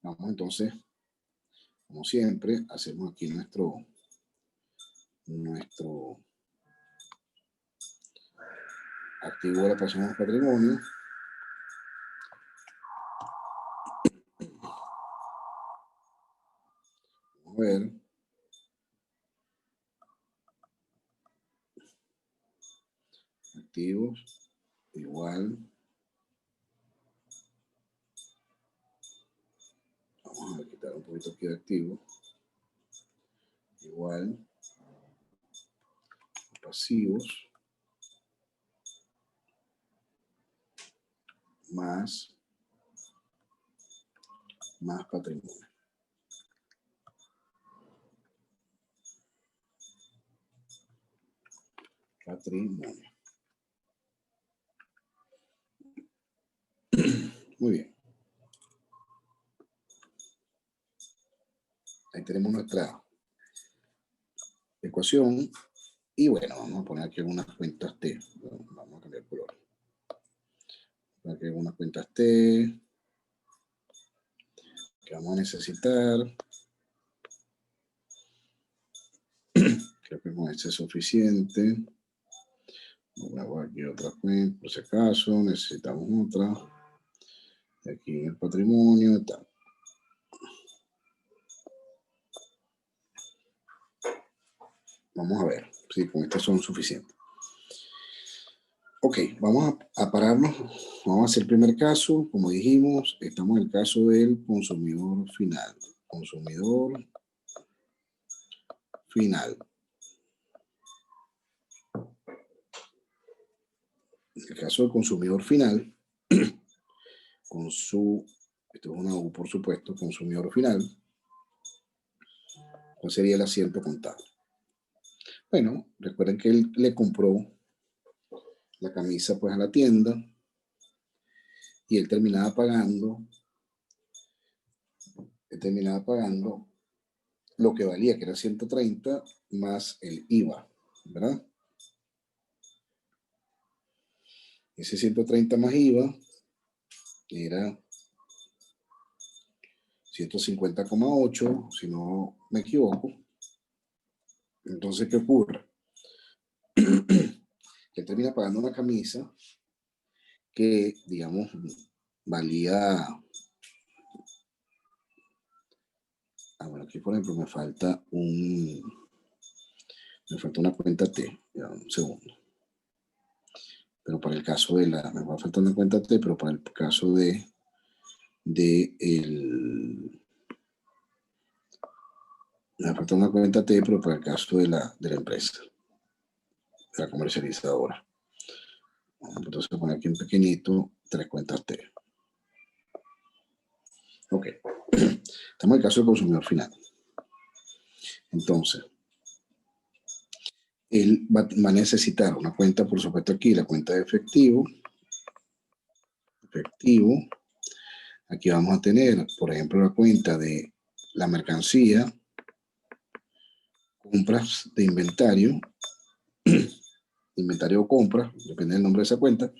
Vamos entonces, como siempre, hacemos aquí nuestro activo de la pasamos a patrimonio. Vamos a ver. Activos, igual. Vamos a quitar un poquito aquí de activo. Igual. Pasivos. Más patrimonio. Patrimonio. Muy bien. Ahí tenemos nuestra ecuación. Y bueno, vamos a poner aquí algunas cuentas T. Vamos a cambiar el color. Aquí algunas cuentas T que vamos a necesitar. Creo que con este es suficiente. Hago aquí otra cuenta, por si acaso, necesitamos otra. Aquí en el patrimonio y tal. Vamos a ver si con estas son suficientes. Ok, vamos a pararnos. Vamos a hacer el primer caso. Como dijimos, estamos en el caso del consumidor final. Consumidor final. En el caso del consumidor final, con su, esto es una U por supuesto, consumidor final, ¿cuál sería el asiento contable? Bueno, recuerden que él le compró la camisa pues a la tienda y él terminaba pagando lo que valía, que era 130 más el IVA, ¿verdad? Ese 130 más IVA era 150,8, si no me equivoco. Entonces, ¿qué ocurre? Que termina pagando una camisa que, digamos, valía... bueno, aquí por ejemplo me falta una cuenta T, ya, un segundo. Pero para el caso de me va a faltar una cuenta T, pero para el caso me falta una cuenta T, pero para el caso de la empresa, de la comercializadora. Entonces voy a poner aquí en pequeñito 3 cuentas T. Ok. Estamos en el caso del consumidor final. Entonces, él va a necesitar una cuenta, por supuesto aquí, la cuenta de efectivo. Aquí vamos a tener, por ejemplo, la cuenta de la mercancía, compras de inventario, inventario o compras, depende del nombre de esa cuenta.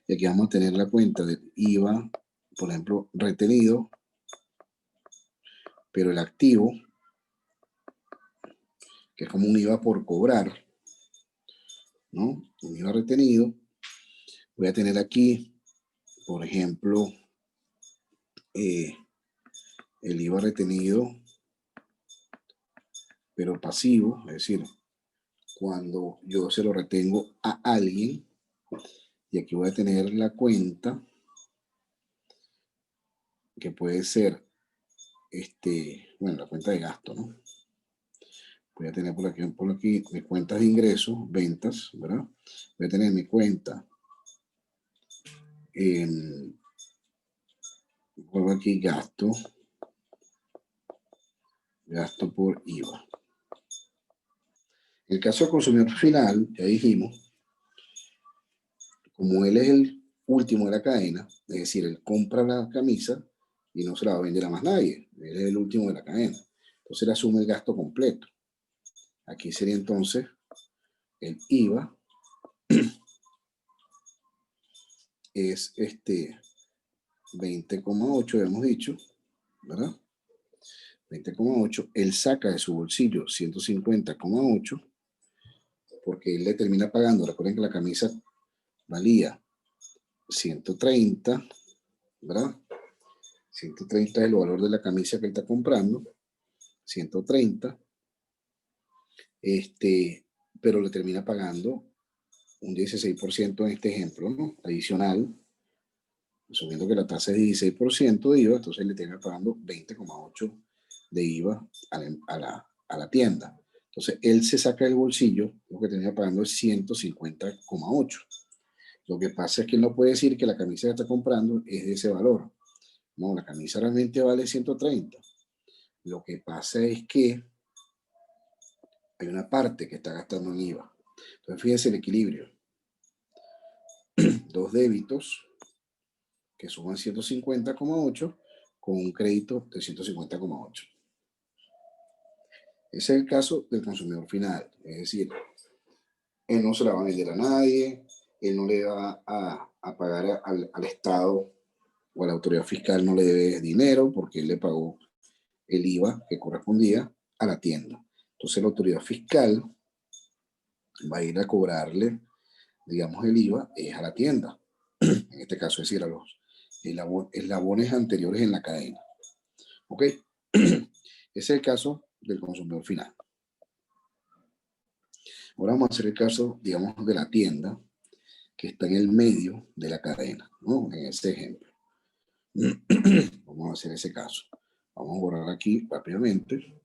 Y aquí vamos a tener la cuenta del IVA, por ejemplo, retenido, pero el activo, que es como un IVA por cobrar, ¿no? Un IVA retenido. Voy a tener aquí, por ejemplo, el IVA retenido, pero pasivo, es decir, cuando yo se lo retengo a alguien, y aquí voy a tener la cuenta, que puede ser, bueno, la cuenta de gasto, ¿no? Voy a tener por aquí mis cuentas de ingresos, ventas, ¿verdad? Voy a tener mi cuenta vuelvo aquí gasto por IVA. En el caso del consumidor final, ya dijimos, como él es el último de la cadena, es decir, él compra la camisa y no se la va a vender a más nadie, él es el último de la cadena. Entonces él asume el gasto completo. Aquí sería entonces el IVA es 20,8, hemos dicho, ¿verdad? 20,8. Él saca de su bolsillo 150,8 porque él le termina pagando. Recuerden que la camisa valía 130, ¿verdad? 130 es el valor de la camisa que él está comprando. 130. Pero le termina pagando un 16% en este ejemplo, ¿no? Adicional, asumiendo que la tasa es 16% de IVA, entonces le termina pagando 20,8 de IVA a la tienda. Entonces, él se saca del bolsillo, lo que termina pagando es 150,8. Lo que pasa es que él no puede decir que la camisa que está comprando es de ese valor. No, la camisa realmente vale 130. Lo que pasa es que hay una parte que está gastando en IVA. Entonces, fíjense el equilibrio. Dos débitos que suman 150,8 con un crédito de 150,8. Ese es el caso del consumidor final. Es decir, él no se la va a vender a nadie, él no le va a pagar al Estado o a la autoridad fiscal, no le debe dinero porque él le pagó el IVA que correspondía a la tienda. Entonces la autoridad fiscal va a ir a cobrarle, digamos, el IVA es a la tienda. En este caso, es decir, a los eslabones anteriores en la cadena. ¿Ok? Ese es el caso del consumidor final. Ahora vamos a hacer el caso, digamos, de la tienda que está en el medio de la cadena, ¿no? En este ejemplo. Vamos a hacer ese caso. Vamos a borrar aquí rápidamente.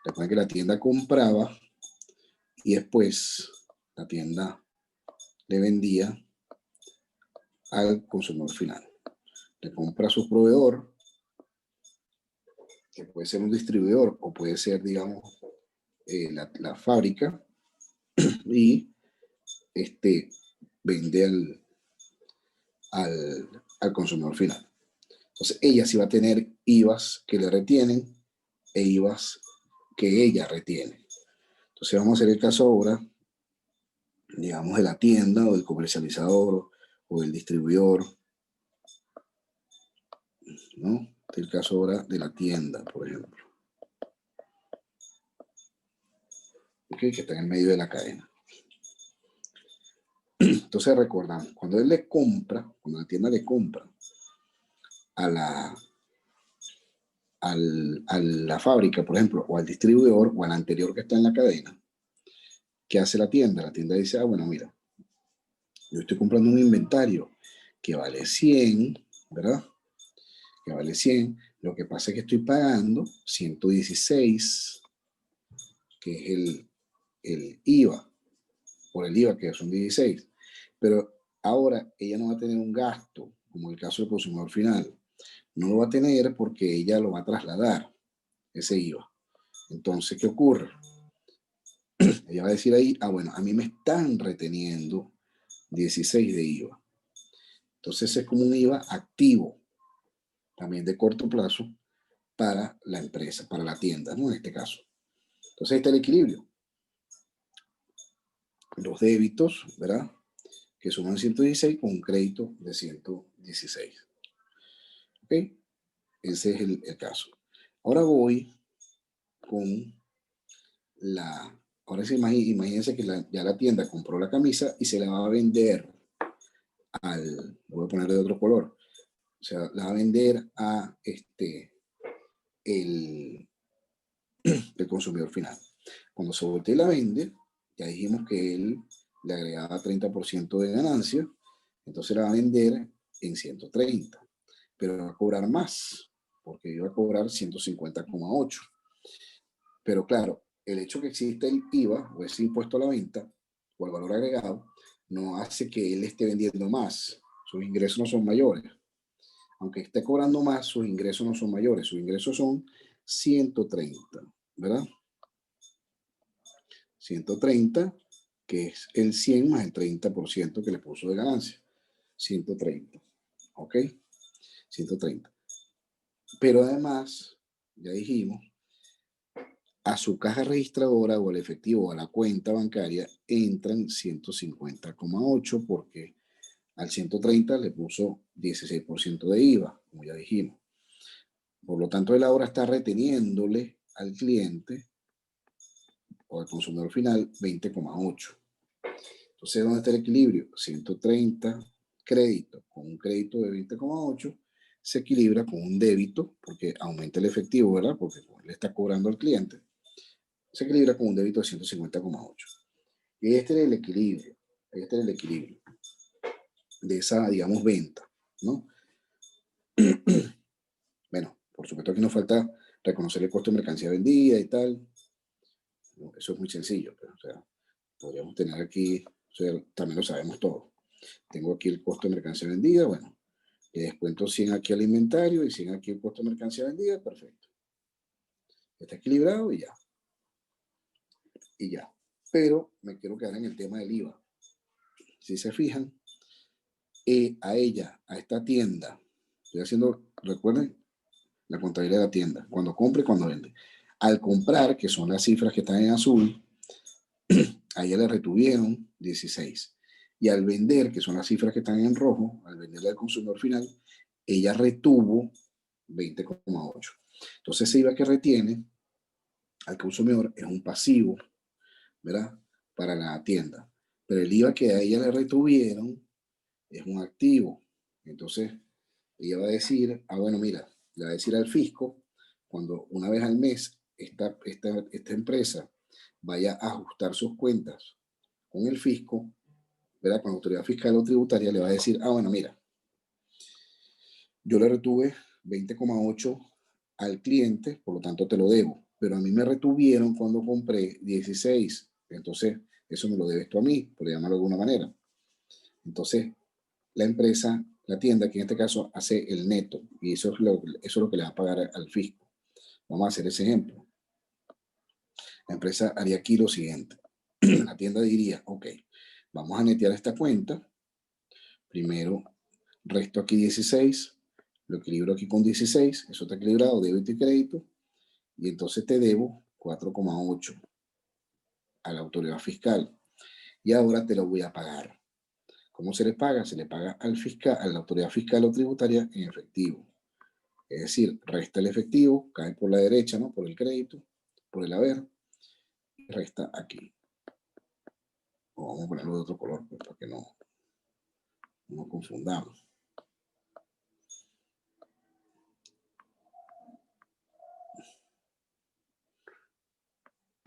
Recuerden que la tienda compraba y después la tienda le vendía al consumidor final. Le compra a su proveedor, que puede ser un distribuidor o puede ser, digamos, la fábrica, y vende al consumidor final. Entonces ella sí va a tener IVAs que le retienen e IVAs que ella retiene. Entonces vamos a hacer el caso ahora, digamos, de la tienda o del comercializador o del distribuidor, ¿no? El caso ahora de la tienda, por ejemplo. ¿Okay? Que está en el medio de la cadena. Entonces recordamos, cuando él le compra, cuando la tienda le compra a la fábrica, por ejemplo, o al distribuidor, o al anterior que está en la cadena, ¿qué hace la tienda? La tienda dice, bueno, mira, yo estoy comprando un inventario que vale 100, ¿verdad? Que vale 100. Lo que pasa es que estoy pagando 116, que es el IVA, por el IVA que son 16. Pero ahora ella no va a tener un gasto, como el caso del consumidor final. No lo va a tener porque ella lo va a trasladar, ese IVA. Entonces, ¿qué ocurre? Ella va a decir ahí, bueno, a mí me están reteniendo 16 de IVA. Entonces es como un IVA activo, también de corto plazo, para la empresa, para la tienda, ¿no? En este caso. Entonces ahí está el equilibrio. Los débitos, ¿verdad? Que suman 116 con un crédito de 116. ¿Ok? Ese es el caso. Ahora voy con ahora sí, imagínense que ya la tienda compró la camisa y se la va a vender lo voy a poner de otro color, o sea, la va a vender a el consumidor final. Cuando se voltee la vende, ya dijimos que él le agregaba 30% de ganancia, entonces la va a vender en 130, pero va a cobrar más, porque iba a cobrar 150,8. Pero claro, el hecho que existe el IVA o ese impuesto a la venta o el valor agregado no hace que él esté vendiendo más. Sus ingresos no son mayores. Aunque esté cobrando más, sus ingresos no son mayores. Sus ingresos son 130, ¿verdad? 130, que es el 100 más el 30% que le puso de ganancia. 130, ¿ok? 130. Pero además, ya dijimos, a su caja registradora o al efectivo o a la cuenta bancaria entran 150,8 porque al 130 le puso 16% de IVA. como ya dijimos. Por lo tanto, él ahora está reteniéndole al cliente o al consumidor final 20,8. Entonces, ¿dónde está el equilibrio? 130 créditos con un crédito de 20,8 se equilibra con un débito, porque aumenta el efectivo, ¿verdad? Porque le está cobrando al cliente. Se equilibra con un débito de 150,8. Y este es el equilibrio. Este es el equilibrio de esa, digamos, venta, ¿no? Bueno, por supuesto aquí nos falta reconocer el costo de mercancía vendida y tal. Eso es muy sencillo, pero, o sea, podríamos tener aquí, o sea, también lo sabemos todo. Tengo aquí el costo de mercancía vendida, bueno, le descuento 100 aquí al inventario y 100 aquí el costo de mercancía vendida, perfecto. Está equilibrado y ya. Y ya. Pero me quiero quedar en el tema del IVA. Si se fijan, a ella, a esta tienda, estoy haciendo, recuerden, la contabilidad de la tienda, cuando compra y cuando vende. Al comprar, que son las cifras que están en azul, a ella le retuvieron 16. Y al vender, que son las cifras que están en rojo, al venderle al consumidor final, ella retuvo 20,8. Entonces ese IVA que retiene al consumidor es un pasivo, ¿verdad? Para la tienda. Pero el IVA que a ella le retuvieron es un activo. Entonces ella va a decir, bueno, mira, le va a decir al fisco, cuando una vez al mes esta empresa vaya a ajustar sus cuentas con el fisco, ¿verdad? Con la autoridad fiscal o tributaria, le va a decir, bueno, mira, yo le retuve 20,8 al cliente, por lo tanto te lo debo, pero a mí me retuvieron cuando compré 16, entonces eso me lo debes tú a mí, por llamarlo de alguna manera. Entonces, la empresa, la tienda, que en este caso hace el neto, y eso es lo que le va a pagar al fisco. Vamos a hacer ese ejemplo. La empresa haría aquí lo siguiente. La tienda diría, ok, vamos a netear esta cuenta. Primero, resto aquí 16, lo equilibro aquí con 16, eso está equilibrado, débito y crédito, y entonces te debo 4,8 a la autoridad fiscal. Y ahora te lo voy a pagar. ¿Cómo se le paga? Se le paga al fiscal, a la autoridad fiscal o tributaria en efectivo. Es decir, resta el efectivo, cae por la derecha, ¿no? Por el crédito, por el haber, y resta aquí. O vamos a ponerlo de otro color, pues, para que no nos confundamos.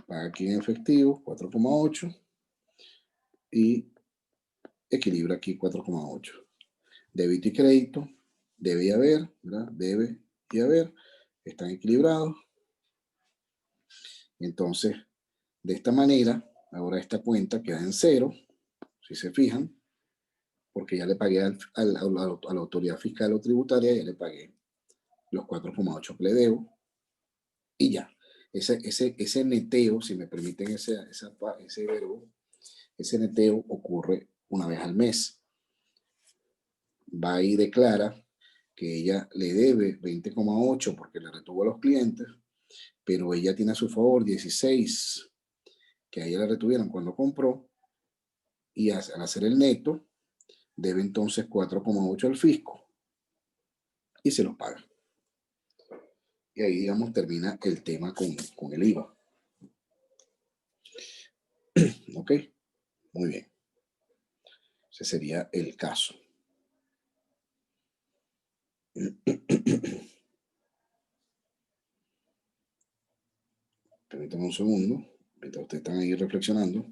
Paga aquí en efectivo, 4,8, y equilibra aquí 4,8. Débito y crédito, debe y haber, ¿verdad? Debe y haber, están equilibrados. Entonces, de esta manera, ahora esta cuenta queda en cero, si se fijan, porque ya le pagué a la autoridad fiscal o tributaria, ya le pagué los 4,8 que le debo, y ya. Ese neteo, si me permiten ese verbo, ese neteo ocurre una vez al mes. Va y declara que ella le debe 20,8 porque le retuvo a los clientes, pero ella tiene a su favor 16 que a ella le retuvieron cuando compró, y al hacer el neto, debe entonces 4,8 al fisco y se los paga. Y ahí, digamos, termina el tema con el IVA. ¿Ok? Muy bien. Ese sería el caso. Permítanme un segundo, mientras ustedes están ahí reflexionando.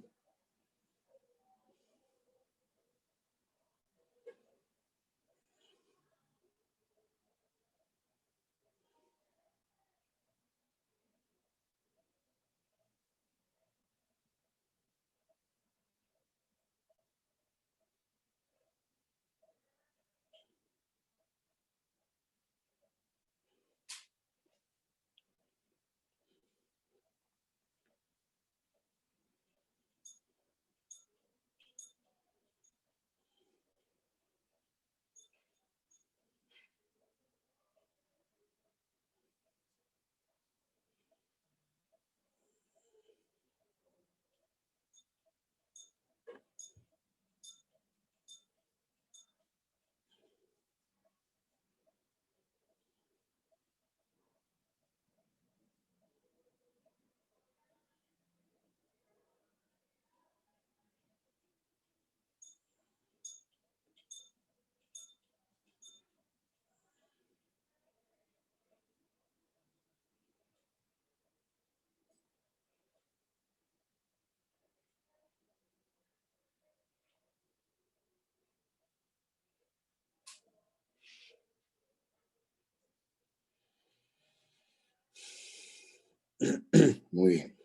Muy bien.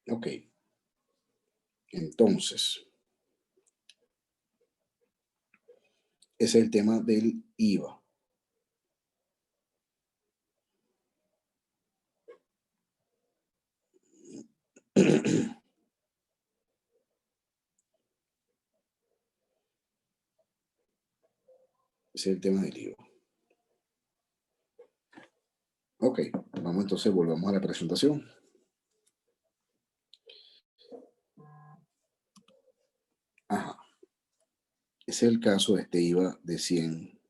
Ok. Entonces, ese es el tema del IVA. Ese es el tema del IVA. Ok, vamos entonces, volvamos a la presentación. Ajá. Ese es el caso de este IVA de 100.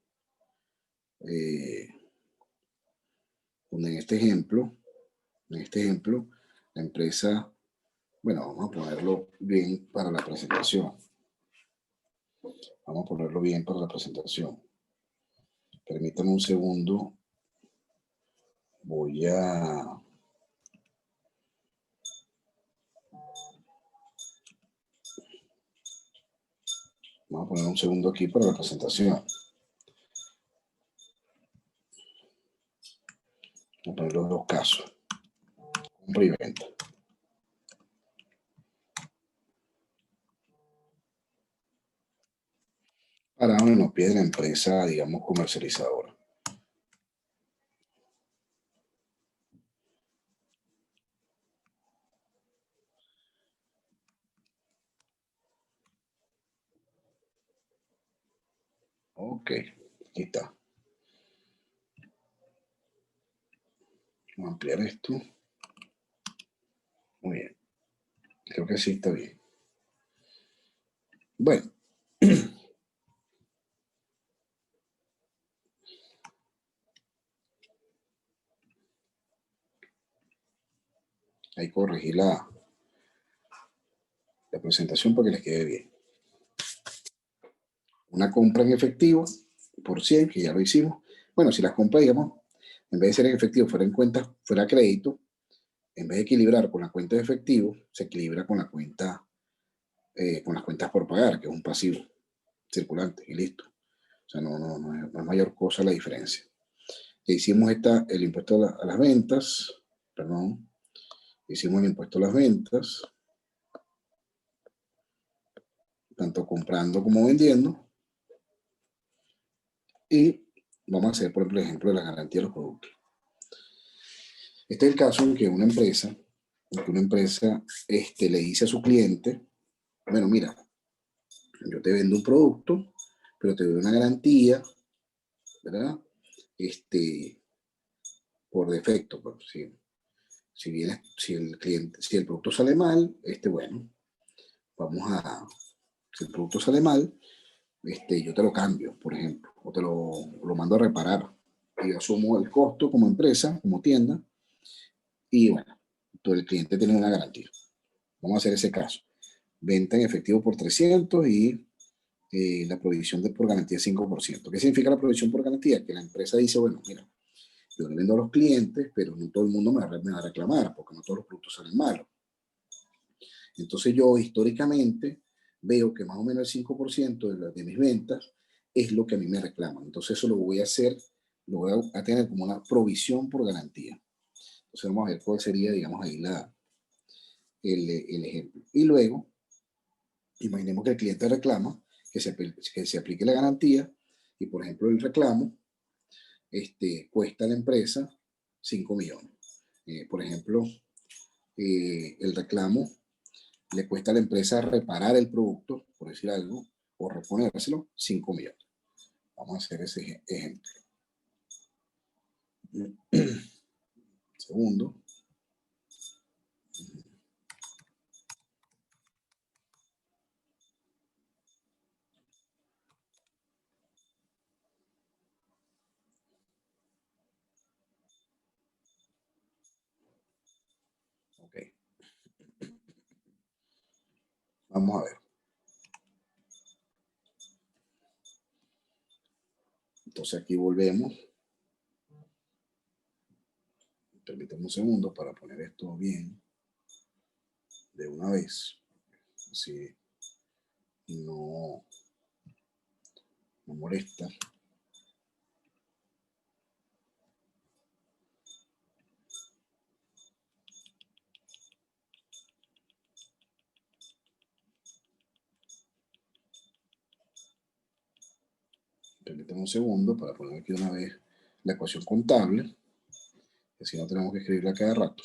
Donde en este ejemplo, la empresa, bueno, vamos a ponerlo bien para la presentación. Vamos a ponerlo bien para la presentación. Permítanme un segundo. Voy a... Vamos a poner un segundo aquí para la presentación. Vamos a poner los dos casos. Compra y venta. Para donde nos pide la empresa, digamos, comercializadora. Ok, aquí está. Vamos a ampliar esto. Muy bien. Creo que sí está bien. Bueno. Hay que corregir la presentación para que les quede bien. Una compra en efectivo por 100, que ya lo hicimos. Bueno, si las compras, digamos, en vez de ser en efectivo, fuera en cuenta, fuera crédito, en vez de equilibrar con la cuenta de efectivo, se equilibra con la cuenta, con las cuentas por pagar, que es un pasivo circulante, y listo. O sea, no es mayor cosa la diferencia. Ya hicimos el impuesto a las ventas, perdón, hicimos el impuesto a las ventas, tanto comprando como vendiendo, y vamos a hacer, por ejemplo, la garantía de los productos. Este es el caso en que una empresa le dice a su cliente, bueno, mira, yo te vendo un producto, pero te doy una garantía, ¿verdad? Por defecto, pues, si el producto sale mal, bueno, si el producto sale mal, yo te lo cambio, por ejemplo, o lo mando a reparar. Y yo asumo el costo como empresa, como tienda, y bueno, todo el cliente tiene una garantía. Vamos a hacer ese caso. Venta en efectivo por 300 y la provisión por garantía 5%. ¿Qué significa la provisión por garantía? Que la empresa dice, bueno, mira, yo le vendo a los clientes, pero no todo el mundo me va a reclamar, porque no todos los productos salen malos. Entonces yo históricamente veo que más o menos el 5% de mis ventas es lo que a mí me reclaman. Entonces eso lo voy a hacer, lo voy a tener como una provisión por garantía. Entonces vamos a ver cuál sería, digamos, ahí el ejemplo. Y luego, imaginemos que el cliente reclama que se aplique la garantía y, por ejemplo, el reclamo cuesta a la empresa 5 millones. Por ejemplo, el reclamo le cuesta a la empresa reparar el producto, por decir algo, o reponérselo, 5 millones. Vamos a hacer ese ejemplo. Segundo. Ok. Vamos a ver. Entonces aquí volvemos. Permítanme un segundo para poner esto bien de una vez. Así no molesta. Permítame un segundo para poner aquí una vez la ecuación contable, que si no tenemos que escribirla cada rato.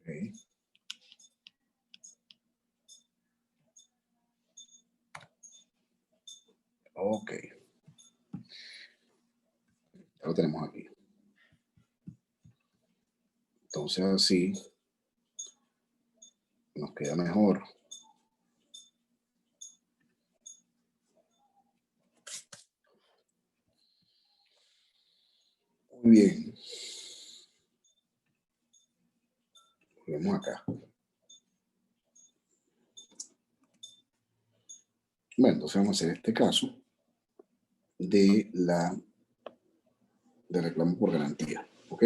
Okay. Ok. Ya lo tenemos aquí. Entonces así nos queda mejor. Muy bien. Volvemos acá. Bueno, entonces vamos a hacer este caso de reclamo por garantía. ¿Ok?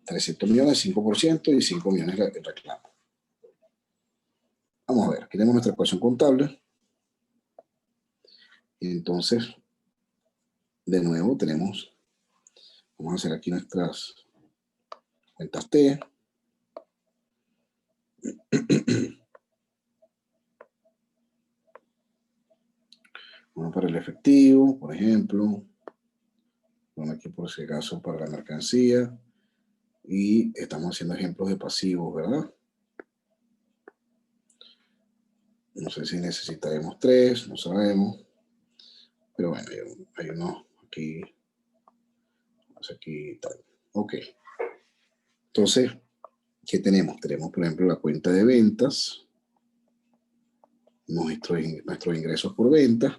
300 millones, 5% y 5 millones el reclamo. Vamos a ver, aquí tenemos nuestra ecuación contable. Y entonces, de nuevo, vamos a hacer aquí nuestras cuentas T. Uno para el efectivo, por ejemplo. Uno aquí por si acaso para la mercancía. Y estamos haciendo ejemplos de pasivos, ¿verdad? No sé si necesitaremos 3, no sabemos. Pero bueno, hay uno aquí. Aquí tal. Ok. Entonces, ¿qué tenemos? Tenemos, por ejemplo, la cuenta de ventas. Nuestros ingresos por ventas.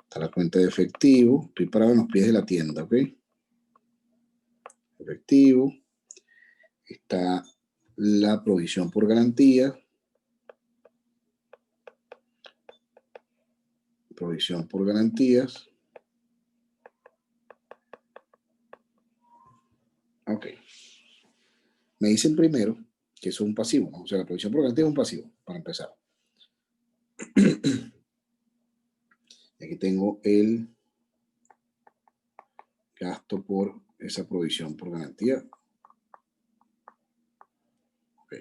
Está la cuenta de efectivo. Estoy parado en los pies de la tienda, ¿ok? Efectivo. Está la provisión por garantía. Provisión por garantías. Ok. Me dicen primero que eso es un pasivo, ¿no? O sea, la provisión por garantía es un pasivo, para empezar. Aquí tengo el gasto por esa provisión por garantía. Ok.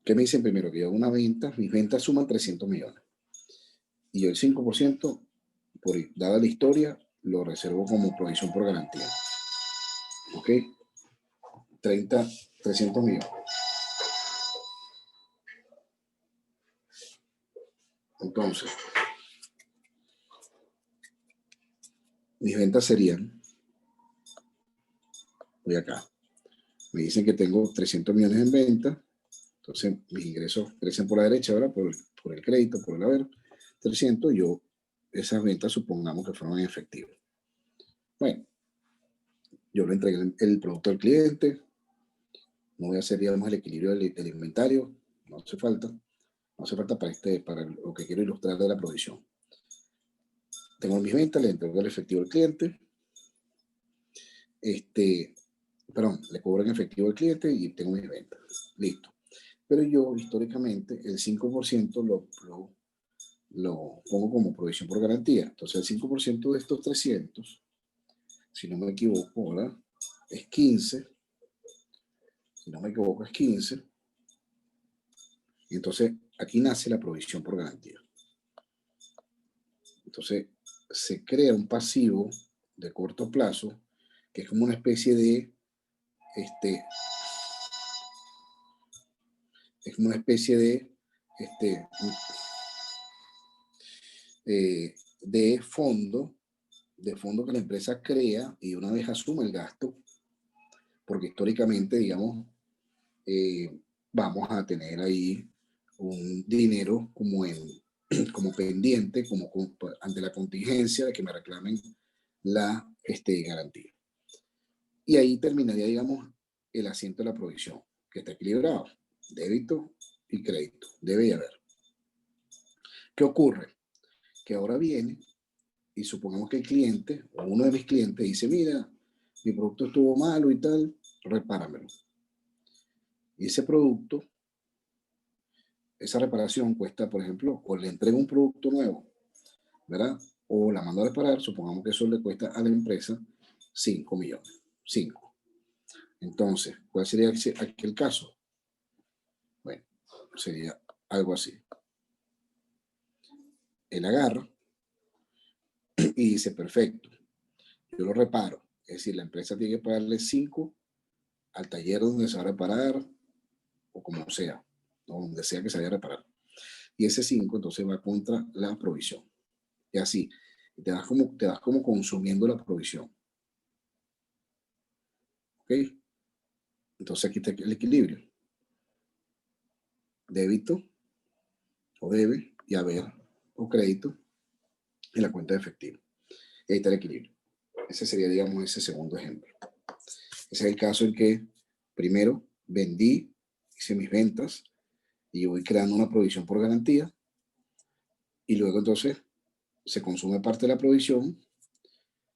¿Qué me dicen primero? Que yo hago una venta, mis ventas suman 300 millones. Y yo el 5%, dada la historia, lo reservo como provisión por garantía. ¿Ok? 300 millones. Entonces, mis ventas serían, voy acá, me dicen que tengo 300 millones en venta, entonces mis ingresos crecen por la derecha, ¿verdad? Por el crédito, por el haber, 300, esas ventas supongamos que fueron en efectivo. Bueno, yo le entregué el producto al cliente, no voy a hacer, digamos, el equilibrio del inventario, no hace falta para lo que quiero ilustrar de la provisión. Tengo mis ventas, le entrego el efectivo al cliente, le cobro en efectivo al cliente y tengo mis ventas. Listo. Pero yo, históricamente, el 5% lo pongo como provisión por garantía. Entonces, el 5% de estos 300, si no me equivoco, ¿verdad? Es 15. Si no me equivoco, es 15. Y entonces, aquí nace la provisión por garantía. Entonces, se crea un pasivo de corto plazo, que es como una especie de, es como una especie de fondo que la empresa crea y una vez asume el gasto, porque históricamente, digamos, vamos a tener ahí un dinero como pendiente, ante la contingencia de que me reclamen la garantía. Y ahí terminaría, digamos, el asiento de la provisión, que está equilibrado, débito y crédito, debe haber. ¿Qué ocurre? Que ahora viene y supongamos que el cliente o uno de mis clientes dice, mira, mi producto estuvo malo y tal, repáramelo. Y ese producto, esa reparación cuesta, por ejemplo, o le entrego un producto nuevo, ¿verdad? O la mando a reparar, supongamos que eso le cuesta a la empresa 5 millones. 5. Entonces, ¿cuál sería aquel caso? Bueno, sería algo así. Él agarra y dice, perfecto, yo lo reparo. Es decir, la empresa tiene que pagarle 5 al taller donde se va a reparar, o como sea, o donde sea que se vaya a reparar. Y ese 5 entonces va contra la provisión. Y así, te vas como consumiendo la provisión. ¿Ok? Entonces aquí está el equilibrio. Débito o debe y haber o crédito en la cuenta de efectivo. Y ahí está el equilibrio. Ese sería, digamos, ese segundo ejemplo. Ese es el caso en que primero vendí, hice mis ventas y yo voy creando una provisión por garantía y luego entonces se consume parte de la provisión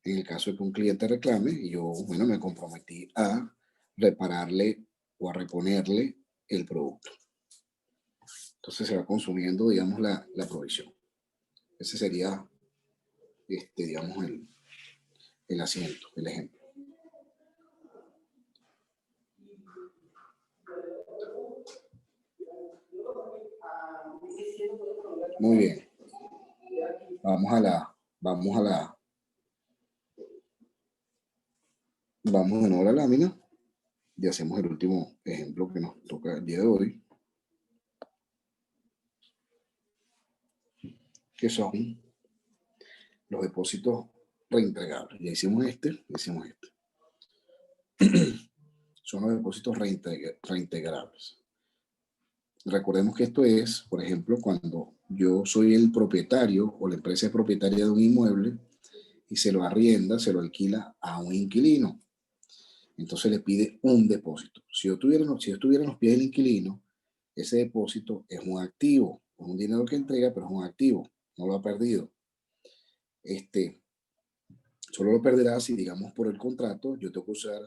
en el caso de que un cliente reclame y yo, bueno, me comprometí a repararle o a reponerle el producto. Entonces se va consumiendo, digamos, la provisión. Ese sería, digamos, el asiento, el ejemplo. Muy bien. Vamos de nuevo a la lámina y hacemos el último ejemplo que nos toca el día de hoy, que son los depósitos reintegrables. Ya hicimos este. Son los depósitos reintegrables. Recordemos que esto es, por ejemplo, cuando yo soy el propietario o la empresa es propietaria de un inmueble y se lo arrienda, se lo alquila a un inquilino. Entonces le pide un depósito. Si yo estuviera en los pies del inquilino, ese depósito es un activo, es un dinero que entrega, pero es un activo, no lo ha perdido. Solo lo perderá si, digamos, por el contrato, yo tengo que usar,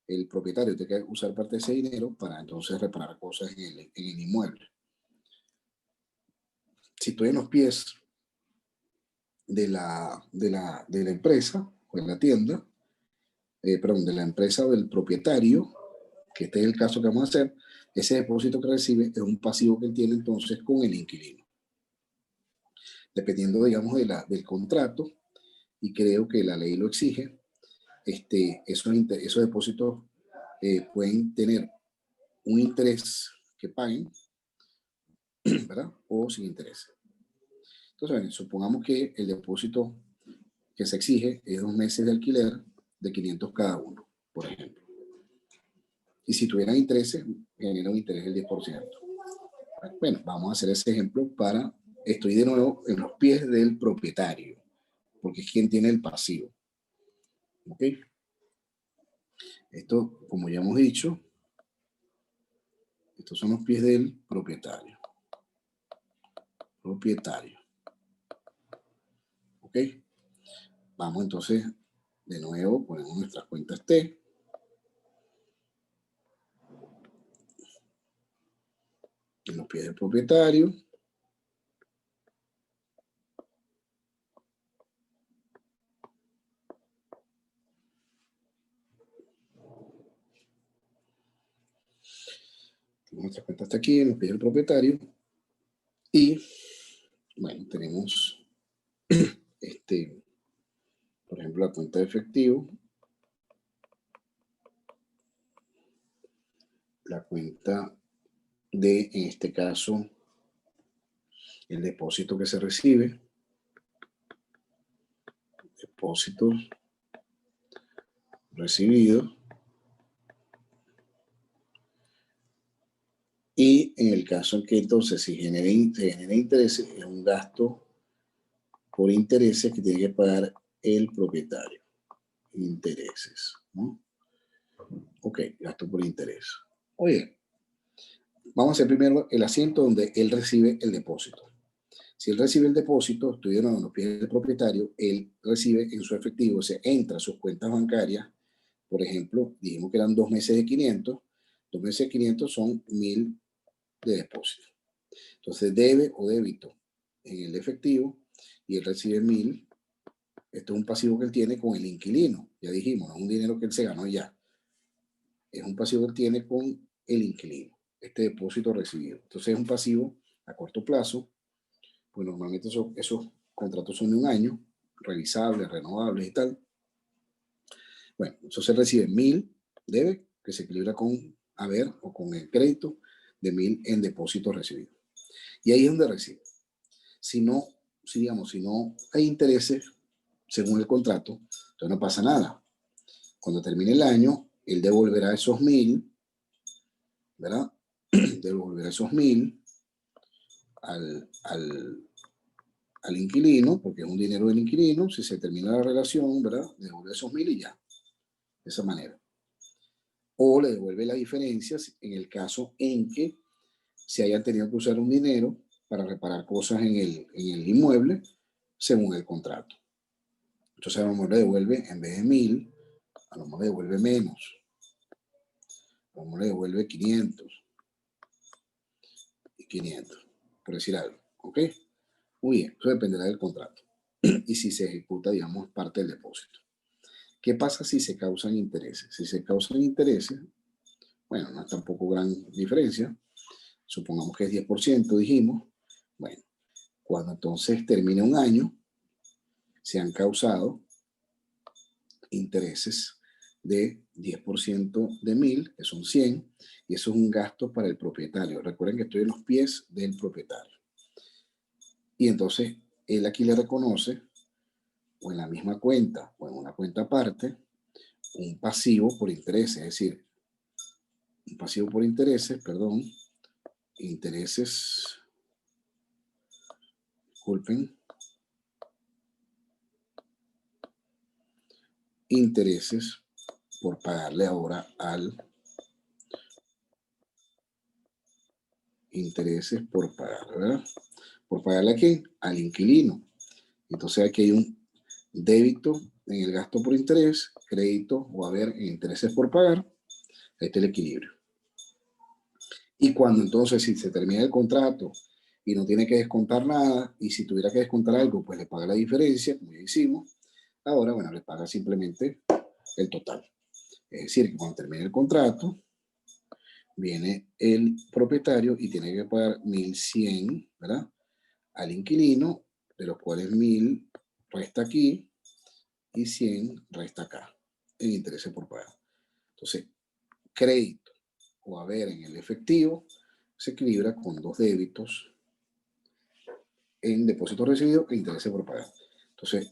el propietario tiene que usar parte de ese dinero para entonces reparar cosas en el inmueble. Si estoy en los pies de la empresa o de la tienda, perdón, de la empresa o del propietario, que este es el caso que vamos a hacer, ese depósito que recibe es un pasivo que él tiene entonces con el inquilino. Dependiendo, digamos, del contrato, y creo que la ley lo exige, esos depósitos pueden tener un interés que paguen, ¿verdad? O sin interés. Entonces, bueno, supongamos que el depósito que se exige es 2 meses de alquiler de 500 cada uno, por ejemplo. Y si tuvieran intereses, genera un interés del 10%. Bueno, vamos a hacer ese ejemplo estoy de nuevo en los pies del propietario, porque es quien tiene el pasivo. ¿Ok? Esto, como ya hemos dicho, estos son los pies del propietario. ¿Ok? Vamos entonces, de nuevo, ponemos nuestras cuentas T. En los pies del propietario. Nuestra cuenta está aquí en los pies del propietario. Y, bueno, tenemos por ejemplo, la cuenta de efectivo, la cuenta de, en este caso, el depósito que se recibe, depósitos recibidos, y en el caso en que entonces se genera intereses, es un gasto por intereses que tiene que pagar el propietario. Intereses, ¿no? Ok, gasto por interés. Oye, vamos a hacer primero el asiento donde él recibe el depósito. Si él recibe el depósito, estoy de nuevo en los pies del propietario, él recibe en su efectivo, o sea, entra a sus cuentas bancarias. Por ejemplo, dijimos que eran 2 meses de 500. 2 meses de 500 son 1000 de depósito. Entonces, debe o débito en el efectivo y él recibe 1000. Esto es un pasivo que él tiene con el inquilino. Ya dijimos, no es un dinero que él se ganó ya. Es un pasivo que él tiene con el inquilino, este depósito recibido. Entonces, es un pasivo a corto plazo. Pues normalmente esos contratos son de un año, revisables, renovables y tal. Bueno, entonces recibe 1000, debe, que se equilibra con haber o con el crédito de 1000 en depósitos recibidos. Y ahí es donde recibe. Si no hay intereses según el contrato, entonces no pasa nada. Cuando termine el año, él devolverá esos 1000, ¿verdad? Devolverá esos 1000 al inquilino, porque es un dinero del inquilino. Si se termina la relación, ¿verdad? Devuelve esos 1000 y ya, de esa manera. O le devuelve la diferencia en el caso en que se hayan tenido que usar un dinero para reparar cosas en el inmueble según el contrato. Entonces a lo mejor le devuelve, en vez de 1000, a lo mejor le devuelve menos. A lo mejor le devuelve 500 y 500, por decir algo. ¿Ok? Muy bien, eso dependerá del contrato. Y si se ejecuta, digamos, parte del depósito. ¿Qué pasa si se causan intereses? Si se causan intereses, bueno, no es tampoco gran diferencia. Supongamos que es 10%, dijimos. Bueno, cuando entonces termine un año, se han causado intereses de 10% de 1000, que son 100, y eso es un gasto para el propietario. Recuerden que estoy en los pies del propietario. Y entonces, él aquí le reconoce, o en la misma cuenta, o en una cuenta aparte, un pasivo por intereses, es decir, un pasivo por intereses, perdón, intereses, disculpen, intereses por pagarle ahora intereses por pagar, ¿verdad? ¿Por pagarle a quién? Al inquilino. Entonces aquí hay un débito en el gasto por interés, crédito o haber en intereses por pagar. Este es el equilibrio. Y cuando entonces, si se termina el contrato y no tiene que descontar nada, y si tuviera que descontar algo, pues le paga la diferencia, como ya hicimos. Ahora, bueno, le paga simplemente el total. Es decir, que cuando termine el contrato, viene el propietario y tiene que pagar 1100, ¿verdad? Al inquilino, de los cuales 1000 resta aquí y 100 resta acá, en intereses por pagar. Entonces, crédito o haber en el efectivo se equilibra con dos débitos en depósito recibido e intereses por pagar. Entonces,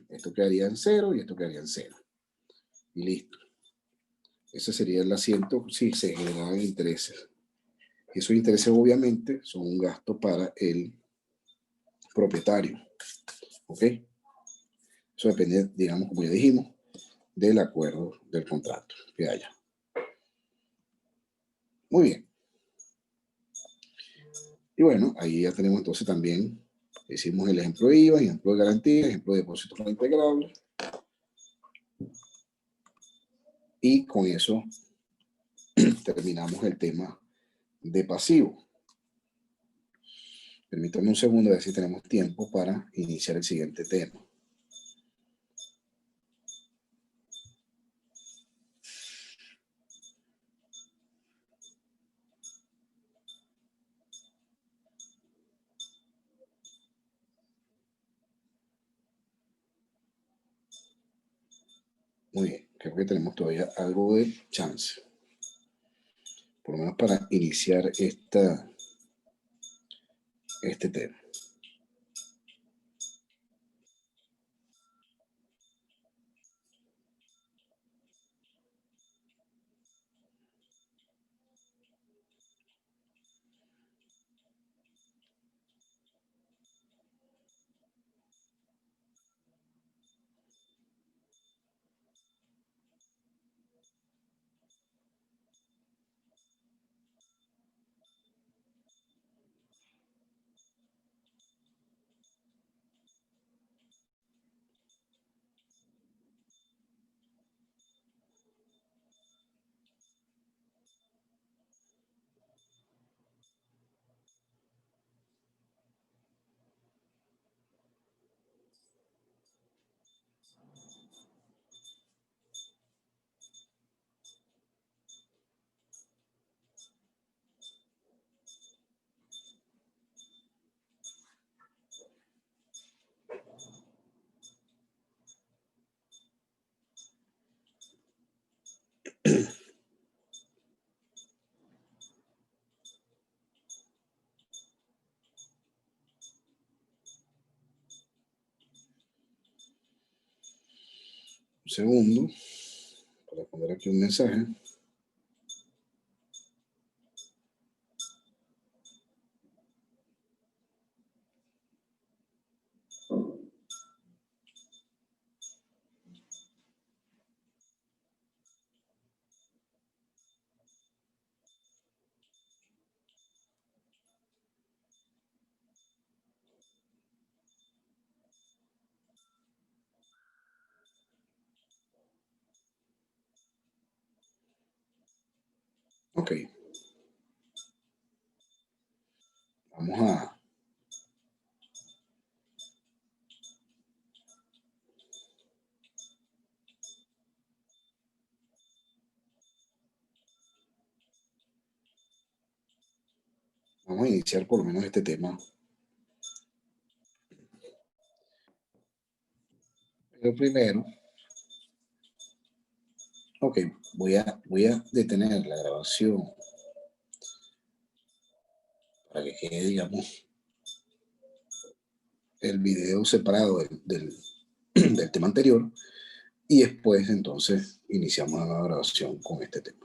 esto quedaría en 0 y esto quedaría en 0. Y listo. Ese sería el asiento si se generaban intereses. Y esos intereses obviamente son un gasto para el propietario. ¿Ok? Eso depende, digamos, como ya dijimos, del acuerdo del contrato que haya. Muy bien. Y bueno, ahí ya tenemos entonces también, hicimos el ejemplo de IVA, ejemplo de garantía, ejemplo de depósitos no integrables. Y con eso terminamos el tema de pasivo. Permítanme un segundo a ver si tenemos tiempo para iniciar el siguiente tema. Muy bien, creo que tenemos todavía algo de chance. Por lo menos para iniciar este tema. Un segundo, para poner aquí un mensaje. Ok, vamos a iniciar por lo menos este tema. Pero primero, ok, voy a detener la grabación para que quede, digamos, el video separado del tema anterior y después entonces iniciamos la nueva grabación con este tema.